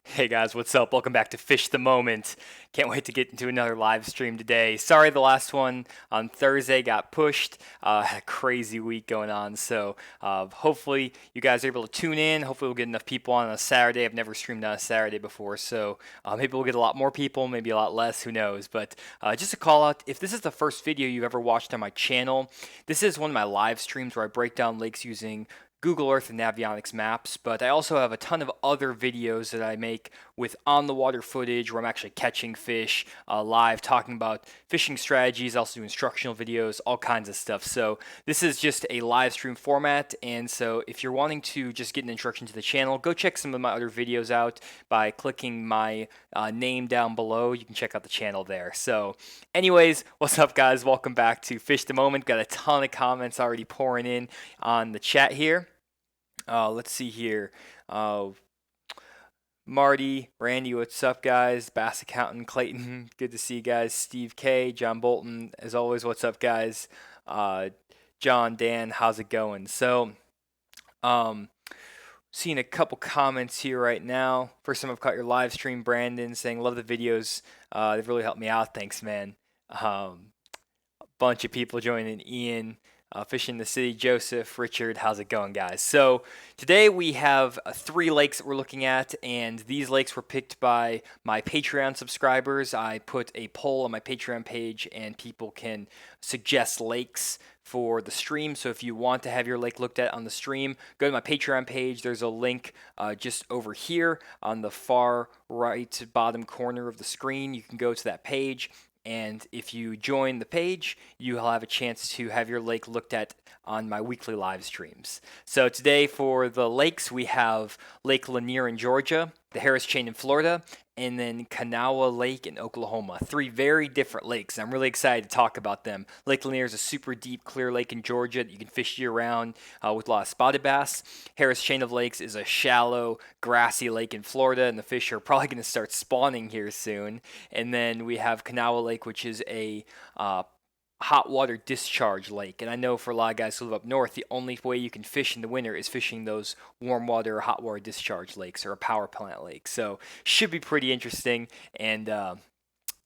Hey guys, what's up? Welcome back to Fish the Moment. Can't wait to get into another live stream today. Sorry the last one on Thursday got pushed. Had a crazy week going on, so hopefully you guys are able to tune in. Hopefully we'll get enough people on a Saturday. I've never streamed on a Saturday before, so maybe we'll get a lot more people, maybe a lot less, who knows. But just a call out, if this is the first video you've ever watched on my channel, this is one of my live streams where I break down lakes using Google Earth and Navionics maps, but I also have a ton of other videos that I make with on-the-water footage where I'm actually catching fish live, talking about fishing strategies, also do instructional videos, all kinds of stuff. So this is just a live stream format, and so if you're wanting to just get an introduction to the channel, go check some of my other videos out by clicking my name down below. You can check out the channel there. So anyways, what's up guys? Welcome back to Fish the Moment. Got a ton of comments already pouring in on the chat here. Let's see here. Marty, Randy, what's up, guys? Bass Accountant, Clayton, good to see you guys. Steve K, John Bolton, as always, what's up, guys? John, Dan, how's it going? So, seeing a couple comments here right now. First time I've caught your live stream, Brandon, saying, love the videos. They've really helped me out. Thanks, man. A bunch of people joining. Ian, Fishing the City, Joseph, Richard, how's it going, guys? So today we have 3 lakes that we're looking at, and these lakes were picked by my Patreon subscribers. I put a poll on my Patreon page, and people can suggest lakes for the stream. So if you want to have your lake looked at on the stream, go to my Patreon page. There's a link just over here on the far right bottom corner of the screen. You can go to that page. And if you join the page, you'll have a chance to have your lake looked at on my weekly live streams. So today for the lakes, we have Lake Lanier in Georgia, the Harris Chain in Florida, and then Konawa Lake in Oklahoma. 3 very different lakes. I'm really excited to talk about them. Lake Lanier is a super deep, clear lake in Georgia that you can fish year-round with a lot of spotted bass. Harris Chain of Lakes is a shallow, grassy lake in Florida, and the fish are probably going to start spawning here soon. And then we have Konawa Lake, which is a hot water discharge lake. And I know for a lot of guys who live up north, the only way you can fish in the winter is fishing those warm water or hot water discharge lakes or a power plant lake. So should be pretty interesting. And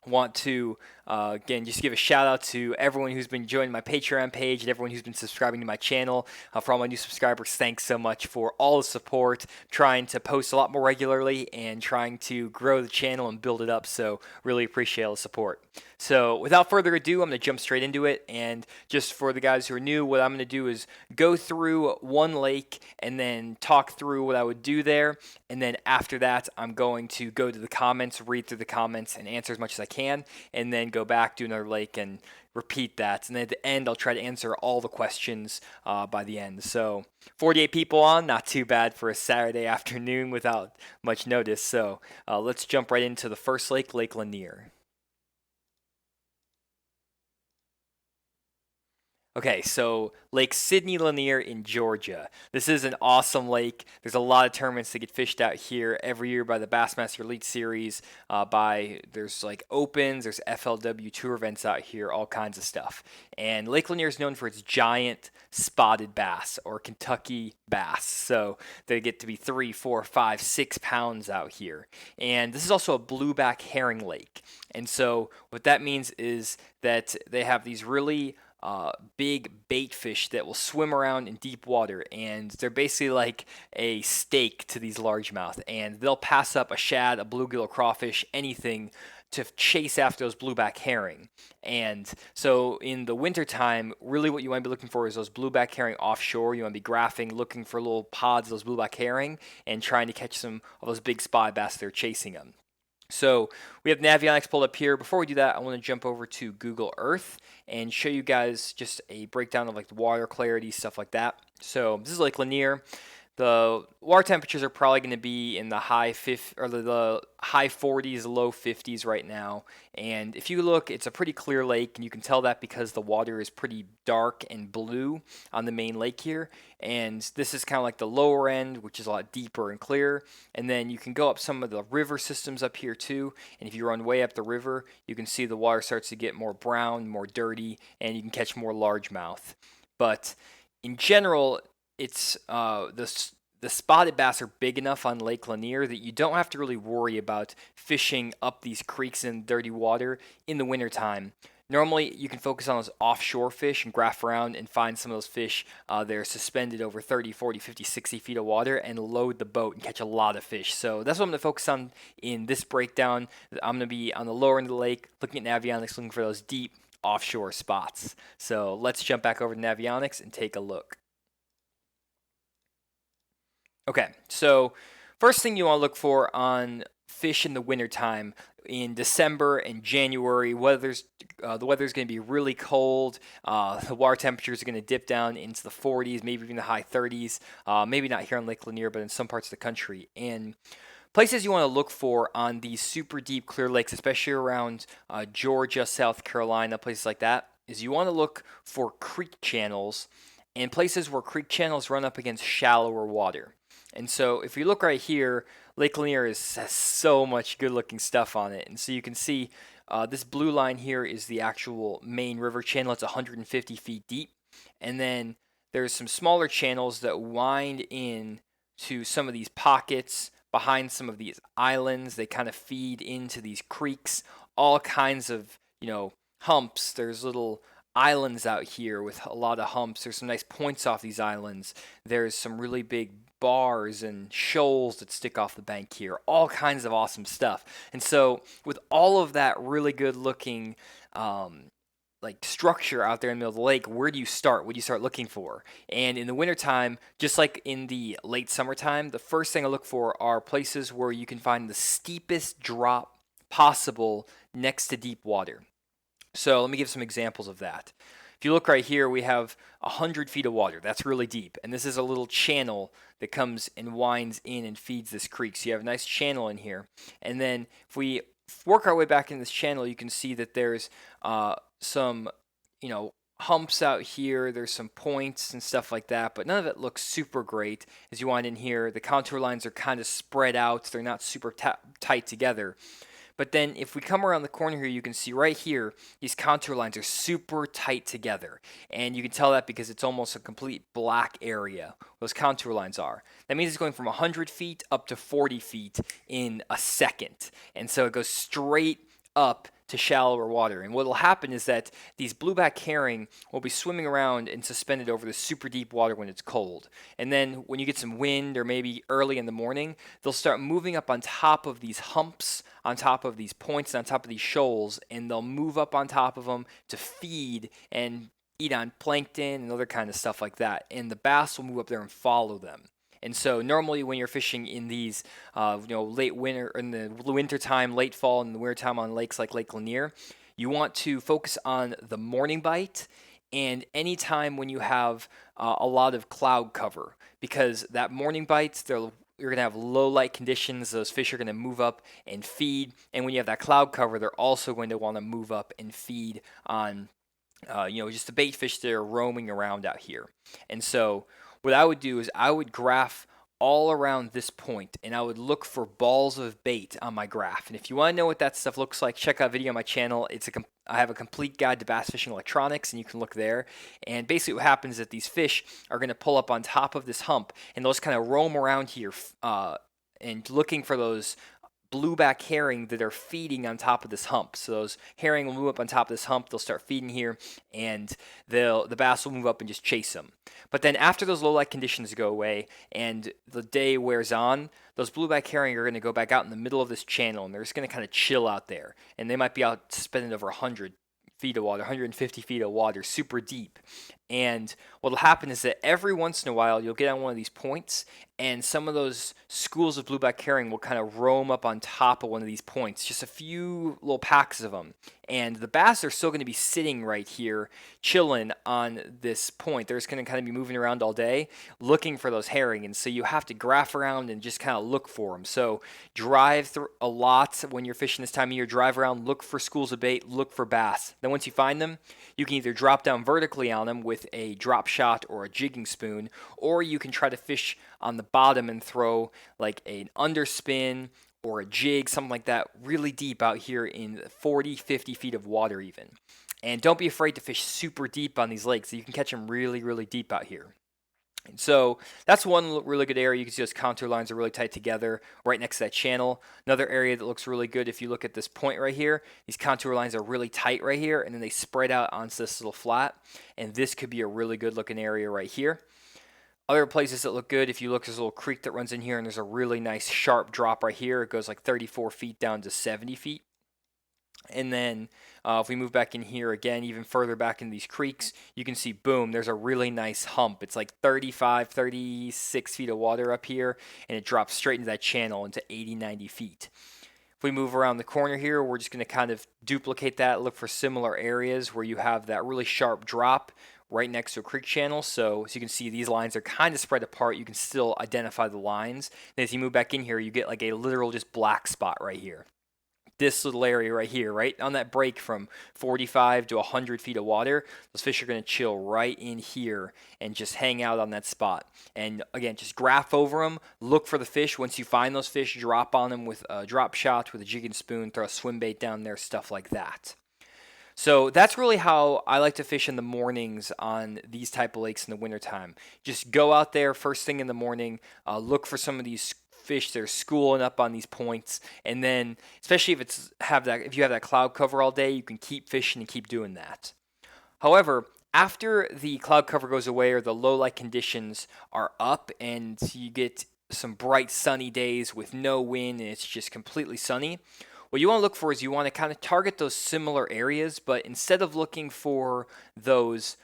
want to again just give a shout out to everyone who's been joining my Patreon page and everyone who's been subscribing to my channel. For all my new subscribers, thanks so much for all the support, trying to post a lot more regularly and trying to grow the channel and build it up. So really appreciate all the support. So without further ado, I'm going to jump straight into it. And just for the guys who are new, what I'm going to do is go through one lake and then talk through what I would do there. And then after that, I'm going to go to the comments, read through the comments, and answer as much as I can, and then go back to another lake and repeat that. And then at the end, I'll try to answer all the questions by the end. So 48 people on, not too bad for a Saturday afternoon without much notice. So let's jump right into the first lake, Lake Lanier. Okay, so Lake Sidney Lanier in Georgia. This is an awesome lake. There's a lot of tournaments that get fished out here every year by the Bassmaster Elite Series. There's like opens, there's FLW tour events out here, all kinds of stuff. And Lake Lanier is known for its giant spotted bass or Kentucky bass. So they get to be 3, 4, 5, 6 pounds out here. And this is also a blueback herring lake. And so what that means is that they have these really big bait fish that will swim around in deep water, and they're basically like a steak to these largemouth, and they'll pass up a shad, a bluegill, a crawfish, anything to chase after those blueback herring. And so in the wintertime, really what you want to be looking for is those blueback herring offshore. You want to be graphing, looking for little pods of those blueback herring and trying to catch some of those big spotted bass that are chasing them. So we have Navionics pulled up here. Before we do that, I want to jump over to Google Earth and show you guys just a breakdown of like the water clarity, stuff like that. So this is Lake Lanier. The water temperatures are probably going to be in the high 40s, low 50s right now. And if you look, it's a pretty clear lake, and you can tell that because the water is pretty dark and blue on the main lake here. And this is kind of like the lower end, which is a lot deeper and clearer. And then you can go up some of the river systems up here too. And if you run way up the river, you can see the water starts to get more brown, more dirty, and you can catch more largemouth. But in general, it's the spotted bass are big enough on Lake Lanier that you don't have to really worry about fishing up these creeks in dirty water in the wintertime. Normally, you can focus on those offshore fish and graph around and find some of those fish that are suspended over 30, 40, 50, 60 feet of water and load the boat and catch a lot of fish. So that's what I'm going to focus on in this breakdown. I'm going to be on the lower end of the lake, looking at Navionics, looking for those deep offshore spots. So let's jump back over to Navionics and take a look. Okay, so first thing you want to look for on fish in the wintertime in December and January, the weather's going to be really cold. The water temperatures are going to dip down into the 40s, maybe even the high 30s. Maybe not here on Lake Lanier, but in some parts of the country. And places you want to look for on these super deep clear lakes, especially around Georgia, South Carolina, places like that, is you want to look for creek channels and places where creek channels run up against shallower water. And so if you look right here, Lake Lanier has so much good looking stuff on it. And so you can see this blue line here is the actual main river channel. It's 150 feet deep. And then there's some smaller channels that wind in to some of these pockets behind some of these islands. They kind of feed into these creeks, all kinds of, humps. There's little islands out here with a lot of humps. There's some nice points off these islands. There's some really big bars and shoals that stick off the bank here. All kinds of awesome stuff. And so with all of that really good looking structure out there in the middle of the lake, where do you start? What do you start looking for? And in the wintertime, just like in the late summertime, the first thing I look for are places where you can find the steepest drop possible next to deep water. So let me give some examples of that. If you look right here, we have 100 feet of water. That's really deep. And this is a little channel that comes and winds in and feeds this creek. So you have a nice channel in here. And then if we work our way back in this channel, you can see that there's some, humps out here. There's some points and stuff like that, but none of it looks super great. As you wind in here, the contour lines are kind of spread out. They're not super tight together. But then if we come around the corner here, you can see right here, these contour lines are super tight together. And you can tell that because it's almost a complete black area, those contour lines are. That means it's going from 100 feet up to 40 feet in a second. And so it goes straight up to shallower water. And what will happen is that these blueback herring will be swimming around and suspended over the super deep water when it's cold. And then when you get some wind or maybe early in the morning, they'll start moving up on top of these humps, on top of these points, on top of these shoals, and they'll move up on top of them to feed and eat on plankton and other kind of stuff like that. And the bass will move up there and follow them. And so normally when you're fishing in these, late winter, in the winter time, late fall, and the winter time on lakes like Lake Lanier, you want to focus on the morning bite and any time when you have a lot of cloud cover, because that morning bite, you're going to have low light conditions. Those fish are going to move up and feed. And when you have that cloud cover, they're also going to want to move up and feed on, just the bait fish that are roaming around out here. And so what I would do is I would graph all around this point and I would look for balls of bait on my graph. And if you want to know what that stuff looks like, check out a video on my channel. I have a complete guide to bass fishing electronics, and you can look there. And basically what happens is that these fish are going to pull up on top of this hump and they'll just kind of roam around here and looking for those blueback herring that are feeding on top of this hump. So those herring will move up on top of this hump, they'll start feeding here, and the bass will move up and just chase them. But then after those low light conditions go away and the day wears on, those blueback herring are going to go back out in the middle of this channel, and they're just going to kind of chill out there. And they might be out suspended over 100 feet of water, 150 feet of water, super deep. And what will happen is that every once in a while you'll get on one of these points and some of those schools of blueback herring will kind of roam up on top of one of these points, just a few little packs of them. And the bass are still going to be sitting right here, chilling on this point. They're just going to kind of be moving around all day, looking for those herring. And so you have to graph around and just kind of look for them. So drive through a lot when you're fishing this time of year. Drive around, look for schools of bait, look for bass. Then once you find them, you can either drop down vertically on them with a drop shot or a jigging spoon, or you can try to fish on the bottom and throw like an underspin or a jig, something like that, really deep out here in 40, 50 feet of water even. And don't be afraid to fish super deep on these lakes. You can catch them really, really deep out here. So that's one really good area. You can see those contour lines are really tight together right next to that channel. Another area that looks really good, if you look at this point right here, these contour lines are really tight right here, and then they spread out onto this little flat. And this could be a really good looking area right here. Other places that look good, if you look, there's a little creek that runs in here, and there's a really nice sharp drop right here. It goes like 34 feet down to 70 feet. And then if we move back in here again, even further back in these creeks, you can see, boom, there's a really nice hump. It's like 35, 36 feet of water up here, and it drops straight into that channel into 80, 90 feet. If we move around the corner here, we're just going to kind of duplicate that, look for similar areas where you have that really sharp drop right next to a creek channel. So as you can see, these lines are kind of spread apart. You can still identify the lines. And as you move back in here, you get like a literal just black spot right here. This little area right here, right on that break from 45 to 100 feet of water, those fish are going to chill right in here and just hang out on that spot. And again, just graph over them, look for the fish. Once you find those fish, drop on them with a drop shot, with a jig and spoon, throw a swim bait down there, stuff like that. So that's really how I like to fish in the mornings on these type of lakes in the wintertime. Just go out there first thing in the morning, look for some of these fish that are schooling up on these points, and then especially if you have that cloud cover all day, you can keep fishing and keep doing that. However, after the cloud cover goes away or the low light conditions are up and you get some bright sunny days with no wind and it's just completely sunny, what you want to look for is you want to kind of target those similar areas, but instead of looking for those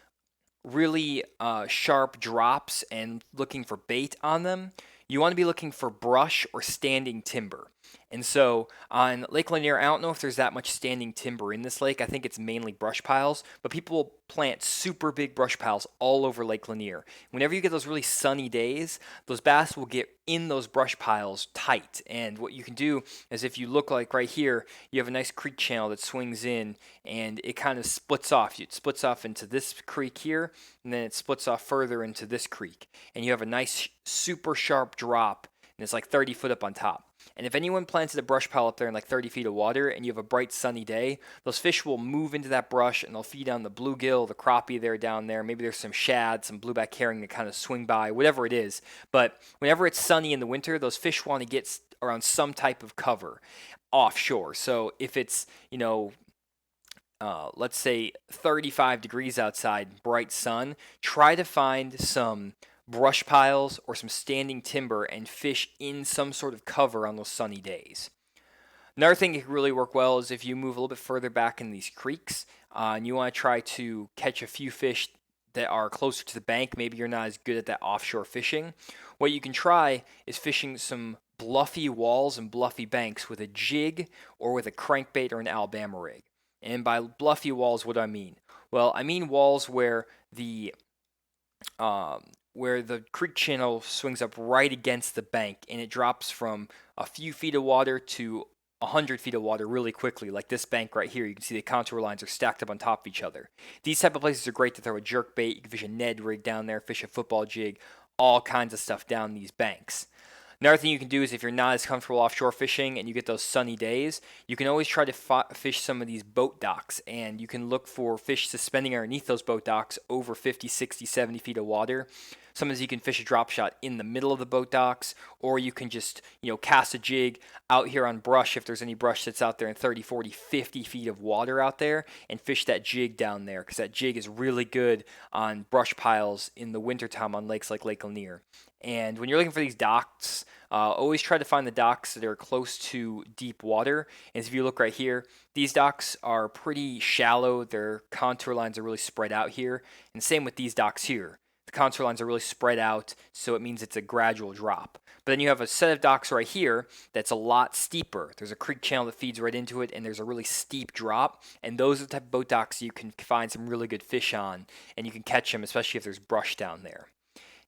really sharp drops and looking for bait on them, you want to be looking for brush or standing timber. And so on Lake Lanier, I don't know if there's that much standing timber in this lake. I think it's mainly brush piles, but people plant super big brush piles all over Lake Lanier. Whenever you get those really sunny days, those bass will get in those brush piles tight. And what you can do is, if you look like right here, you have a nice creek channel that swings in and it kind of splits off. It splits off into this creek here, and then it splits off further into this creek. And you have a nice super sharp drop, and it's like 30 foot up on top. And if anyone planted a brush pile up there in like 30 feet of water and you have a bright sunny day, those fish will move into that brush and they'll feed on the bluegill, the crappie there down there. Maybe there's some shad, some blueback herring that kind of swing by, whatever it is. But whenever it's sunny in the winter, those fish want to get around some type of cover offshore. So if it's, let's say 35 degrees outside, bright sun, try to find some brush piles or some standing timber and fish in some sort of cover on those sunny days. Another thing that can really work well is if you move a little bit further back in these creeks and you want to try to catch a few fish that are closer to the bank. Maybe you're not as good at that offshore fishing. What you can try is fishing some bluffy walls and bluffy banks with a jig or with a crankbait or an Alabama rig. And by bluffy walls, what do I mean? Well, I mean walls where the creek channel swings up right against the bank and it drops from a few feet of water to 100 feet of water really quickly, like this bank right here. You can see the contour lines are stacked up on top of each other. These type of places are great to throw a jerk bait. You can fish a Ned rig down there, fish a football jig, all kinds of stuff down these banks. Another thing you can do is, if you're not as comfortable offshore fishing and you get those sunny days, you can always try to fish some of these boat docks, and you can look for fish suspending underneath those boat docks over 50, 60, 70 feet of water. Sometimes you can fish a drop shot in the middle of the boat docks, or you can just, cast a jig out here on brush if there's any brush that's out there in 30, 40, 50 feet of water out there, and fish that jig down there, because that jig is really good on brush piles in the wintertime on lakes like Lake Lanier. And when you're looking for these docks, always try to find the docks that are close to deep water. And if you look right here, these docks are pretty shallow. Their contour lines are really spread out here. And same with these docks here. The contour lines are really spread out, so it means it's a gradual drop. But then you have a set of docks right here that's a lot steeper. There's a creek channel that feeds right into it, and there's a really steep drop. And those are the type of boat docks you can find some really good fish on, and you can catch them, especially if there's brush down there.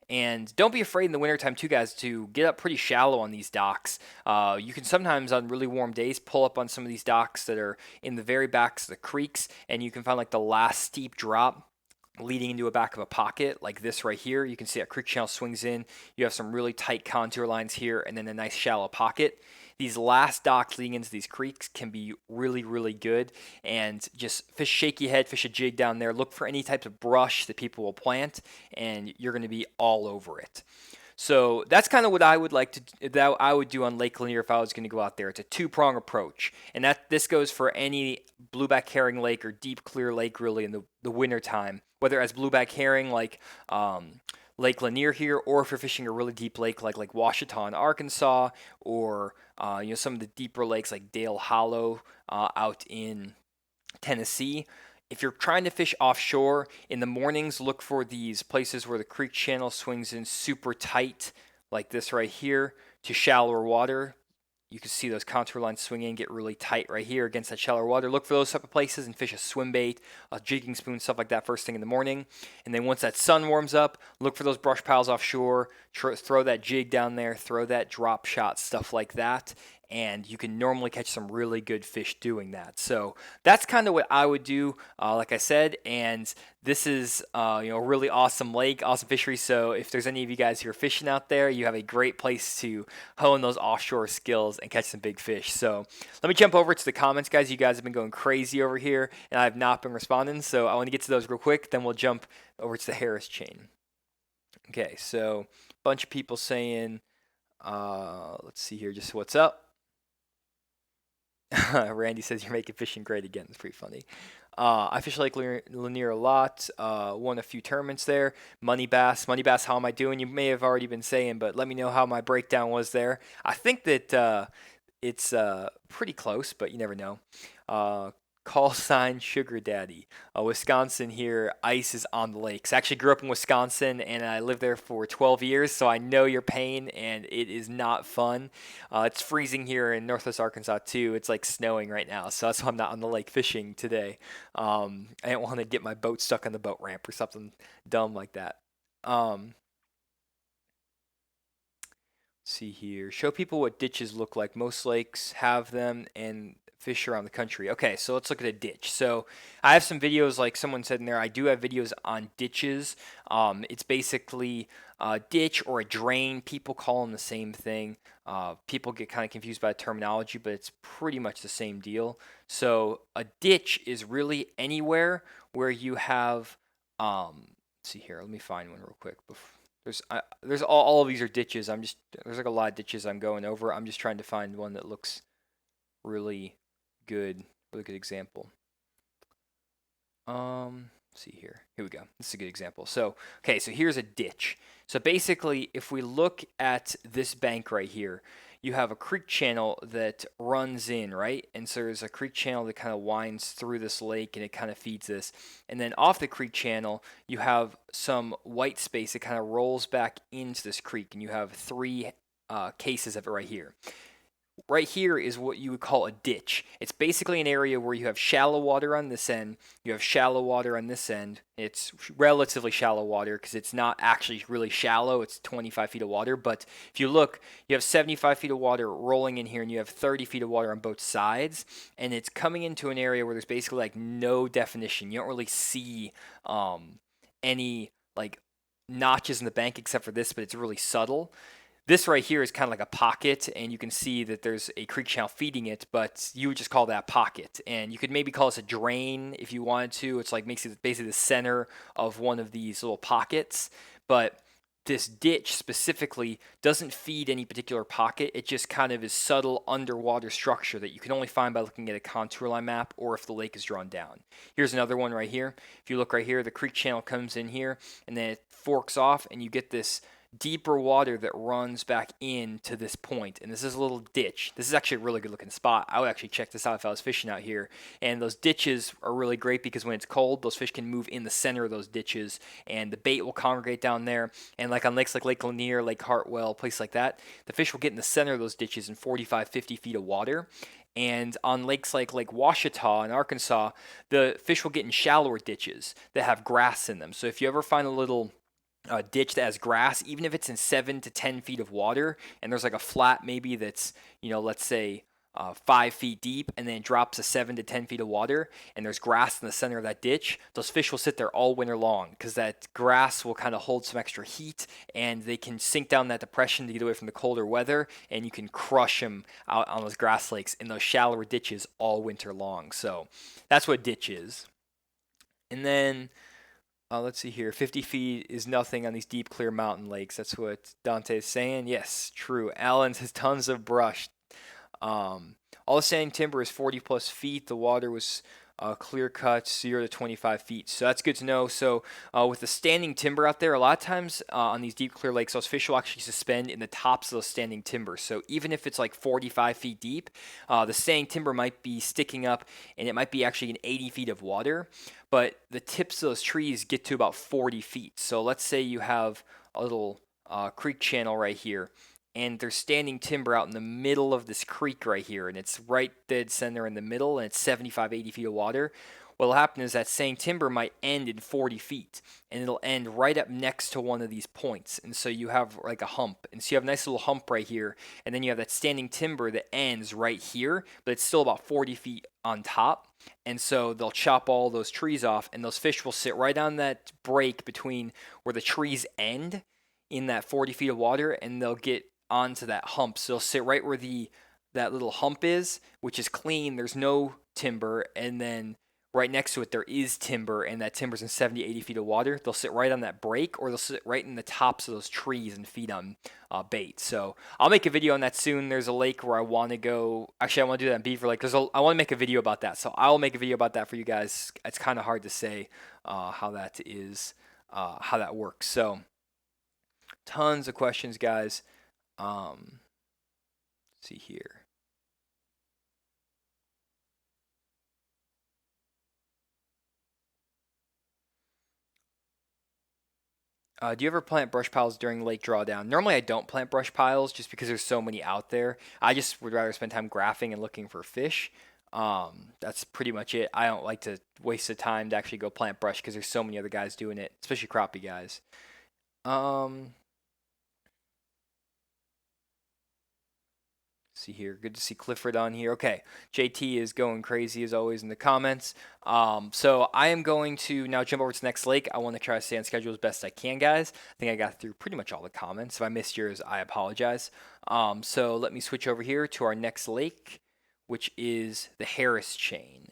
And don't be afraid in the wintertime, too, guys, to get up pretty shallow on these docks. You can sometimes, on really warm days, pull up on some of these docks that are in the very backs of the creeks, and you can find like the last steep drop leading into a back of a pocket like this right here. You can see that creek channel swings in. You have some really tight contour lines here and then a nice shallow pocket. these last docks leading into these creeks can be really, really good. And just fish shaky head, fish a jig down there. Look for any types of brush that people will plant, and you're going to be all over it. So that's kind of what I would that I would do on Lake Lanier if I was going to go out there. It's a two-prong approach, and this goes for any blueback herring lake or deep clear lake really in the winter time. Whether as blueback herring like Lake Lanier here, or if you're fishing a really deep lake like Washita in Arkansas, or some of the deeper lakes like Dale Hollow out in Tennessee. If you're trying to fish offshore in the mornings, look for these places where the creek channel swings in super tight, like this right here, to shallower water. You can see those contour lines swing in, get really tight right here against that shallower water. Look for those type of places and fish a swim bait, a jigging spoon, stuff like that first thing in the morning. And then once that sun warms up, look for those brush piles offshore, throw that jig down there, throw that drop shot, stuff like that. And you can normally catch some really good fish doing that. So that's kind of what I would do, like I said. And this is a really awesome lake, awesome fishery. So if there's any of you guys who are fishing out there, you have a great place to hone those offshore skills and catch some big fish. So let me jump over to the comments, guys. You guys have been going crazy over here, and I have not been responding. So I want to get to those real quick. Then we'll jump over to the Harris chain. Okay, so a bunch of people saying, let's see here, just what's up. Randy says you're making fishing great again. It's pretty funny. I fish Lake Lanier a lot. Won a few tournaments there. Money Bass, how am I doing? You may have already been saying, but let me know how my breakdown was there. I think that it's pretty close, but you never know. Call sign Sugar Daddy. Wisconsin here, ice is on the lakes. I actually grew up in Wisconsin, and I lived there for 12 years, so I know your pain, and it is not fun. It's freezing here in Northwest Arkansas, too. It's like snowing right now, so that's why I'm not on the lake fishing today. I didn't want to get my boat stuck on the boat ramp or something dumb like that. Let's see here. Show people what ditches look like. Most lakes have them, and fish around the country. Okay, so let's look at a ditch. So I have some videos, like someone said in there, I do have videos on ditches. It's basically a ditch or a drain. People call them the same thing. People get kind of confused by the terminology, but it's pretty much the same deal. So a ditch is really anywhere where you have, let's see here, let me find one real quick. There's all of these are ditches. There's like a lot of ditches I'm going over. I'm just trying to find one that looks really good example. Let's see here. Here we go. This is a good example. So, okay, so here's a ditch. So basically, if we look at this bank right here, you have a creek channel that runs in, right? And so there's a creek channel that kind of winds through this lake, and it kind of feeds this. And then off the creek channel, you have some white space that kind of rolls back into this creek, and you have three cases of it right here. Right here is what you would call a ditch. It's basically an area where you have shallow water on this end, you have shallow water on this end. It's relatively shallow water because it's not actually really shallow. It's 25 feet of water, but if you look, you have 75 feet of water rolling in here, and you have 30 feet of water on both sides, and it's coming into an area where there's basically like no definition. You don't really see any like notches in the bank except for this, but it's really subtle. This right here is kind of like a pocket, and you can see that there's a creek channel feeding it, but you would just call that pocket. And you could maybe call this a drain if you wanted to. It's like makes it basically the center of one of these little pockets. But this ditch specifically doesn't feed any particular pocket. It just kind of is subtle underwater structure that you can only find by looking at a contour line map or if the lake is drawn down. Here's another one right here. If you look right here, the creek channel comes in here, and then it forks off, and you get this deeper water that runs back into this point, and this is a little ditch. This is actually a really good looking spot. I would actually check this out if I was fishing out here. And those ditches are really great because when it's cold, those fish can move in the center of those ditches, and the bait will congregate down there. And like on lakes like Lake Lanier, Lake Hartwell, places like that, the fish will get in the center of those ditches in 45, 50 feet of water. And on lakes like Lake Washita in Arkansas, the fish will get in shallower ditches that have grass in them. So if you ever find a little ditch that has grass, even if it's in 7 to 10 feet of water, and there's like a flat maybe that's, let's say 5 feet deep, and then it drops to 7 to 10 feet of water, and there's grass in the center of that ditch, those fish will sit there all winter long because that grass will kind of hold some extra heat, and they can sink down that depression to get away from the colder weather, and you can crush them out on those grass lakes in those shallower ditches all winter long. So that's what a ditch is. And then let's see here. 50 feet is nothing on these deep, clear mountain lakes. That's what Dante is saying. Yes, true. Allen's has tons of brush. All the standing timber is 40 plus feet. The water was clear cut 0 to 25 feet. So that's good to know. So with the standing timber out there, a lot of times on these deep, clear lakes, those fish will actually suspend in the tops of those standing timber. So even if it's like 45 feet deep, the standing timber might be sticking up, and it might be actually in 80 feet of water. But the tips of those trees get to about 40 feet. So let's say you have a little creek channel right here, and there's standing timber out in the middle of this creek right here, and it's right dead center in the middle, and it's 75, 80 feet of water. What'll happen is that standing timber might end in 40 feet, and it'll end right up next to one of these points. And so you have like a hump, and so you have a nice little hump right here, and then you have that standing timber that ends right here, but it's still about 40 feet on top. And so they'll chop all those trees off, and those fish will sit right on that break between where the trees end in that 40 feet of water, and they'll get onto that hump. So they'll sit right where that little hump is, which is clean. There's no timber, and then right next to it there is timber, and that timber's in 70, 80 feet of water. They'll sit right on that break, or they'll sit right in the tops of those trees and feed on bait. So I'll make a video on that soon. There's a lake where I want to go. Actually, I want to do that in Beaver Lake because I want to make a video about that. So I'll make a video about that for you guys. It's kind of hard to say how that is, how that works. So tons of questions, guys. Let's see here. Do you ever plant brush piles during lake drawdown? Normally I don't plant brush piles just because there's so many out there. I just would rather spend time graphing and looking for fish. That's pretty much it. I don't like to waste the time to actually go plant brush because there's so many other guys doing it, especially crappie guys. See here. Good to see Clifford on here. Okay. JT is going crazy as always in the comments. So I am going to now jump over to the next lake. I want to try to stay on schedule as best I can, guys. I think I got through pretty much all the comments. If I missed yours, I apologize. So let me switch over here to our next lake, which is the Harris Chain.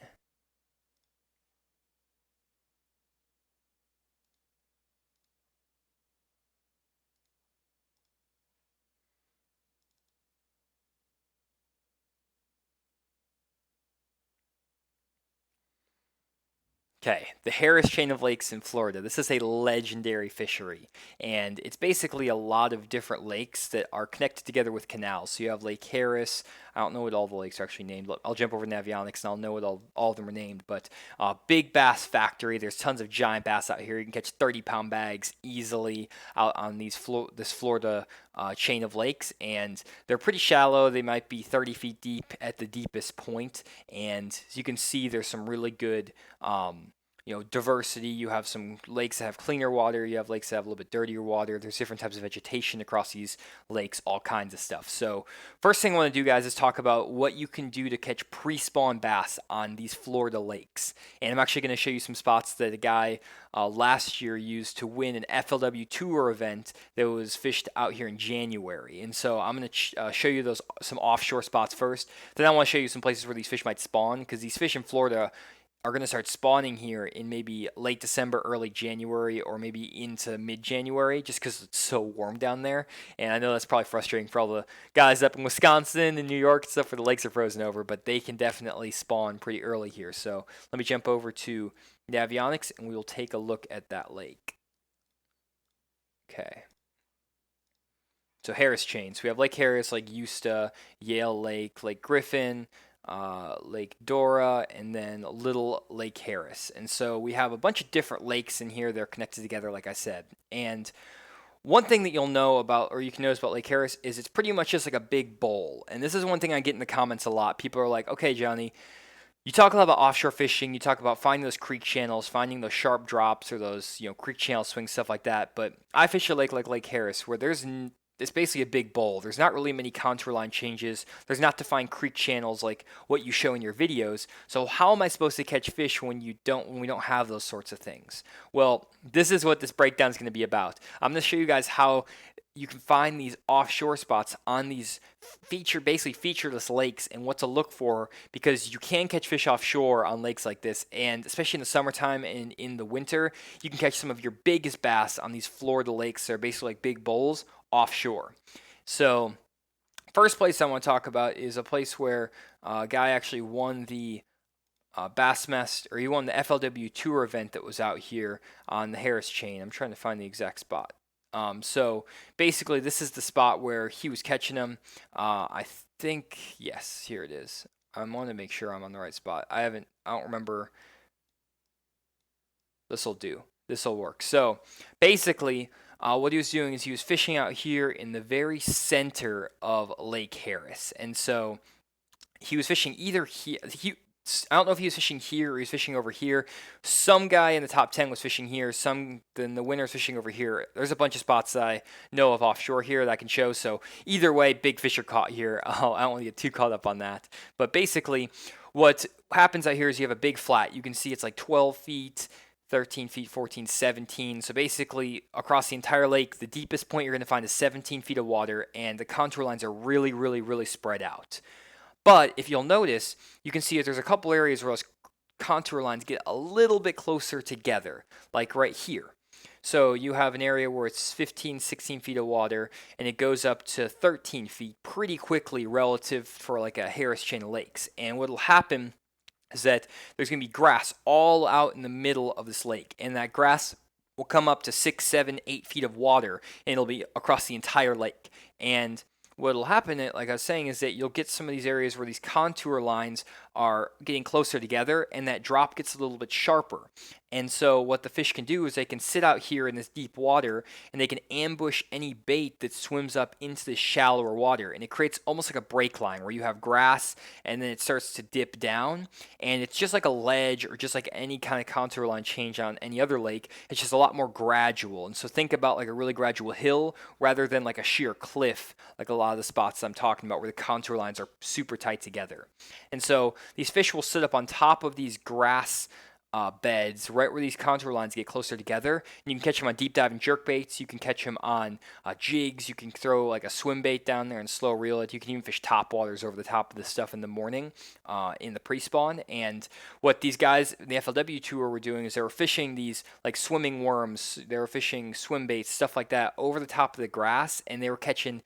Okay, the Harris Chain of Lakes in Florida. This is a legendary fishery, and it's basically a lot of different lakes that are connected together with canals. So you have Lake Harris. I don't know what all the lakes are actually named. I'll jump over to Navionics and I'll know what all of them are named. But big bass factory. There's tons of giant bass out here. You can catch 30-pound bags easily out on this Florida chain of lakes, and they're pretty shallow. They might be 30 feet deep at the deepest point, and as you can see, there's some really good diversity. You have some lakes that have cleaner water. You have lakes that have a little bit dirtier water. There's different types of vegetation across these lakes, all kinds of stuff. So first thing I want to do, guys, is talk about what you can do to catch pre-spawn bass on these Florida lakes. And I'm actually going to show you some spots that a guy last year used to win an FLW Tour event that was fished out here in January. And so I'm going to show you some offshore spots first. Then I want to show you some places where these fish might spawn, because these fish in Florida are going to start spawning here in maybe late December, early January, or maybe into mid-January, just because it's so warm down there. And I know that's probably frustrating for all the guys up in Wisconsin and New York and stuff where the lakes are frozen over, but they can definitely spawn pretty early here. So let me jump over to Navionics, and we will take a look at that lake. Okay. So Harris Chain. So we have Lake Harris, Lake Eusta, Yale Lake, Lake Griffin, Lake Dora, and then Little Lake Harris. And so we have a bunch of different lakes in here. They're connected together, like I said. And one thing that you'll know about, or you can notice about Lake Harris, is it's pretty much just like a big bowl. And this is one thing I get in the comments a lot. People are like, okay, Johnny, you talk a lot about offshore fishing. You talk about finding those creek channels, finding those sharp drops, or those creek channel swings, stuff like that. But I fish a lake like Lake Harris, where it's basically a big bowl. There's not really many contour line changes. There's not defined creek channels like what you show in your videos. So how am I supposed to catch fish when we don't have those sorts of things? Well, this is what this breakdown is going to be about. I'm going to show you guys how you can find these offshore spots on these basically featureless lakes and what to look for, because you can catch fish offshore on lakes like this, and especially in the summertime and in the winter, you can catch some of your biggest bass on these Florida lakes. They're basically like big bowls offshore. So first place I want to talk about is a place where a guy actually won the Bassmaster, or he won the FLW Tour event that was out here on the Harris Chain. I'm trying to find the exact spot. So basically, this is the spot where he was catching them. I think, yes, here it is. I want to make sure I'm on the right spot. I don't remember. This will do. This will work. So basically, what he was doing is he was fishing out here in the very center of Lake Harris. And so he was fishing either here. I don't know if he was fishing here or he was fishing over here. Some guy in the top 10 was fishing here. Then the winner's fishing over here. There's a bunch of spots that I know of offshore here that I can show. So either way, big fish are caught here. I don't want to get too caught up on that. But basically, what happens out here is you have a big flat. You can see it's like 12 feet, 13 feet, 14, 17. So basically, across the entire lake, the deepest point you're going to find is 17 feet of water, and the contour lines are really, really, really spread out. But if you'll notice, you can see that there's a couple areas where those contour lines get a little bit closer together, like right here. So you have an area where it's 15, 16 feet of water, and it goes up to 13 feet pretty quickly relative for like a Harris chain of lakes. And what will happen is that there's going to be grass all out in the middle of this lake, and that grass will come up to 6, 7, 8 feet of water, and it'll be across the entire lake. And what will happen, like I was saying, is that you'll get some of these areas where these contour lines are getting closer together, and that drop gets a little bit sharper. And so what the fish can do is they can sit out here in this deep water, and they can ambush any bait that swims up into this shallower water. And it creates almost like a break line where you have grass, and then it starts to dip down. And it's just like a ledge, or just like any kind of contour line change on any other lake. It's just a lot more gradual. And so think about like a really gradual hill rather than like a sheer cliff, like a lot of the spots I'm talking about where the contour lines are super tight together. And so these fish will sit up on top of these grass beds right where these contour lines get closer together. And you can catch them on deep diving jerk baits. You can catch them on jigs. You can throw like a swim bait down there and slow reel it. You can even fish top waters over the top of this stuff in the morning in the pre-spawn. And what these guys in the FLW tour were doing is they were fishing these like swimming worms. They were fishing swim baits, stuff like that over the top of the grass, and they were catching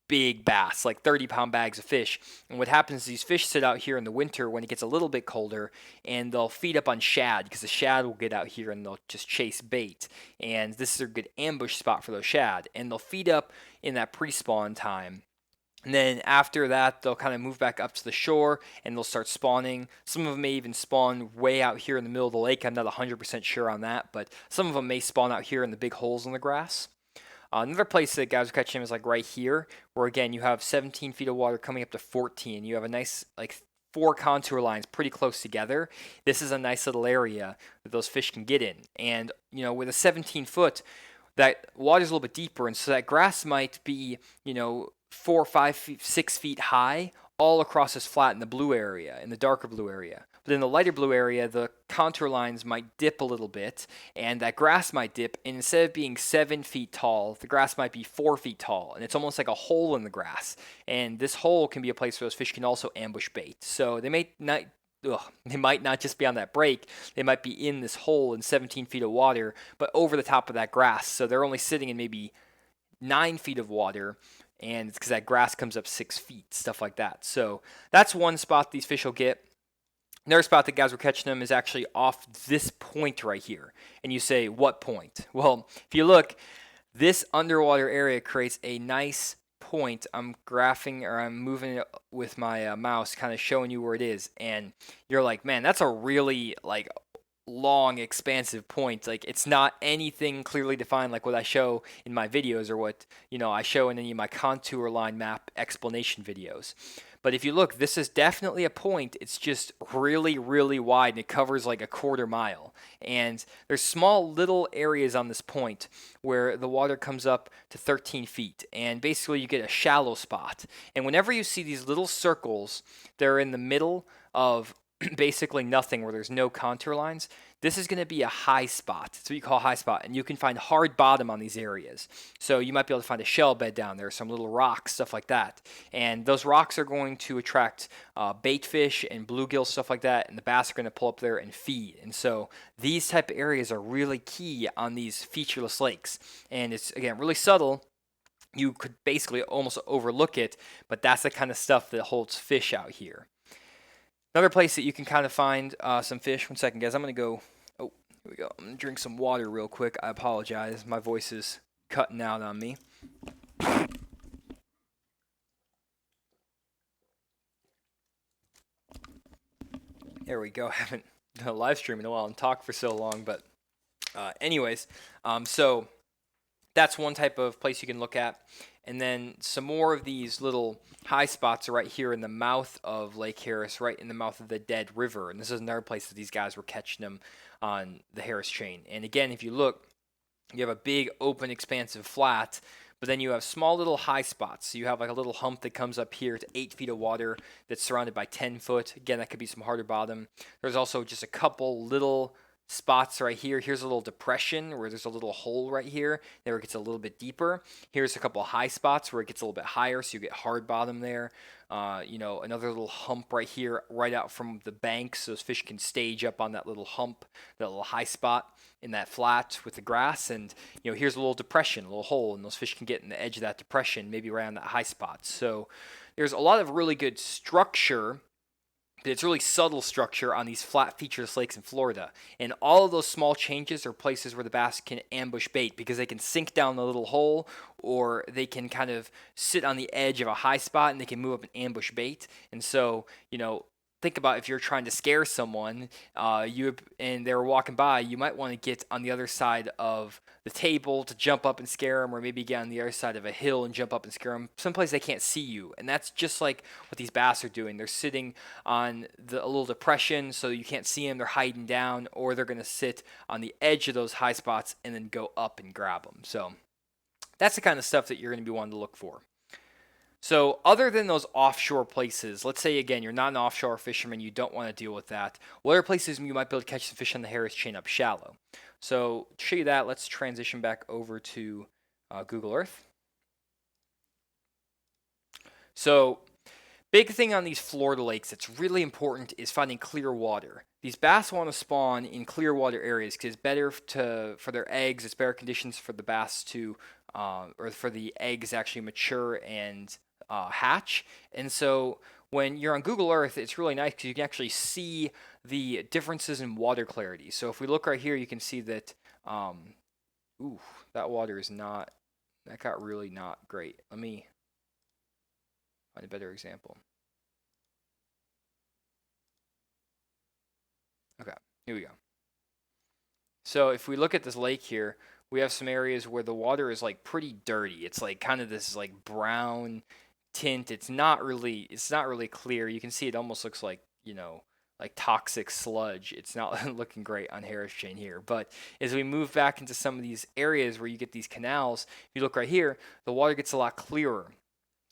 big bass, like 30-pound bags of fish. And what happens is these fish sit out here in the winter when it gets a little bit colder, and they'll feed up on shad, because the shad will get out here and they'll just chase bait. And this is a good ambush spot for those shad. And they'll feed up in that pre-spawn time. And then after that, they'll kind of move back up to the shore, and they'll start spawning. Some of them may even spawn way out here in the middle of the lake. I'm not 100% sure on that, but some of them may spawn out here in the big holes in the grass. Another place that guys are catching them is like right here, where again you have 17 feet of water coming up to 14. You have a nice like 4 contour lines pretty close together. This is a nice little area that those fish can get in. And you know, with a 17 foot, that water's a little bit deeper, and so that grass might be 4, 5, 6 feet high all across this flat in the blue area, in the darker blue area. But in the lighter blue area, the contour lines might dip a little bit, and that grass might dip, and instead of being 7 feet tall, the grass might be 4 feet tall, and it's almost like a hole in the grass. And this hole can be a place where those fish can also ambush bait. So they might not just be on that break, they might be in this hole in 17 feet of water, but over the top of that grass. So they're only sitting in maybe 9 feet of water, and it's because that grass comes up 6 feet, stuff like that. So that's one spot these fish will get. Another spot that guys were catching them is actually off this point right here. And you say, what point? Well, if you look, this underwater area creates a nice point. I'm moving it with my mouse, kind of showing you where it is. And you're like, man, that's a really like long, expansive point. Like, it's not anything clearly defined like what I show in my videos, or what I show in any of my contour line map explanation videos. But if you look, this is definitely a point. It's just really, really wide, and it covers like a quarter mile. And there's small little areas on this point where the water comes up to 13 feet. And basically, you get a shallow spot. And whenever you see these little circles, they're in the middle of basically nothing where there's no contour lines. This is going to be a high spot. That's what you call a high spot. And you can find hard bottom on these areas. So you might be able to find a shell bed down there, some little rocks, stuff like that. And those rocks are going to attract bait fish and bluegill, stuff like that. And the bass are going to pull up there and feed. And so these type of areas are really key on these featureless lakes. And it's, again, really subtle. You could basically almost overlook it, but that's the kind of stuff that holds fish out here. Another place that you can kind of find some fish. 1 second, guys. I'm going to go. Oh, here we go. I'm going to drink some water real quick. I apologize. My voice is cutting out on me. There we go. I haven't done a live stream in a while and talked for so long. But anyways, so that's one type of place you can look at. And then some more of these little high spots are right here in the mouth of Lake Harris, right in the mouth of the Dead River. And this is another place that these guys were catching them on the Harris chain. And again, if you look, you have a big open expansive flat, but then you have small little high spots. So you have like a little hump that comes up here to 8 feet of water that's surrounded by 10 foot. Again, that could be some harder bottom. There's also just a couple little spots right here. Here's a little depression where there's a little hole right here. There it gets a little bit deeper. Here's a couple of high spots where it gets a little bit higher, so you get hard bottom there. Another little hump right here, right out from the bank, so those fish can stage up on that little hump, that little high spot in that flat with the grass. And here's a little depression, a little hole, and those fish can get in the edge of that depression, maybe right on that high spot. So there's a lot of really good structure. It's really subtle structure on these flat featureless lakes in Florida. And all of those small changes are places where the bass can ambush bait because they can sink down the little hole, or they can kind of sit on the edge of a high spot and they can move up and ambush bait. And so, think about if you're trying to scare someone, and they're walking by, you might want to get on the other side of the table to jump up and scare them, or maybe get on the other side of a hill and jump up and scare them, someplace they can't see you. And that's just like what these bass are doing. They're sitting on a little depression so you can't see them. They're hiding down, or they're going to sit on the edge of those high spots and then go up and grab them. So that's the kind of stuff that you're going to be wanting to look for. So other than those offshore places, let's say, again, you're not an offshore fisherman, you don't want to deal with that. What are places you might be able to catch some fish on the Harris chain up shallow? So to show you that, let's transition back over to Google Earth. So big thing on these Florida lakes that's really important is finding clear water. These bass want to spawn in clear water areas because it's better for their eggs. It's better conditions for the bass to, or for the eggs actually mature and hatch. And so when you're on Google Earth, it's really nice because you can actually see the differences in water clarity. So if we look right here, you can see that, that water is not, that got really not great. Let me find a better example. Okay, here we go. So if we look at this lake here, we have some areas where the water is like pretty dirty. It's like kind of this like brown tint. It's not really clear. You can see it almost looks like, like toxic sludge. It's not looking great on Harris chain here. But as we move back into some of these areas where you get these canals, if you look right here, the water gets a lot clearer.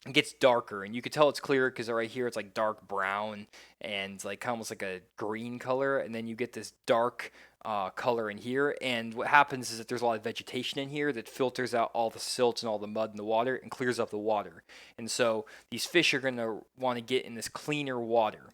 It gets darker, and you can tell it's clear because right here it's like dark brown and like almost like a green color, and then you get this dark color in here. And what happens is that there's a lot of vegetation in here that filters out all the silt and all the mud in the water and clears up the water. And so these fish are going to want to get in this cleaner water.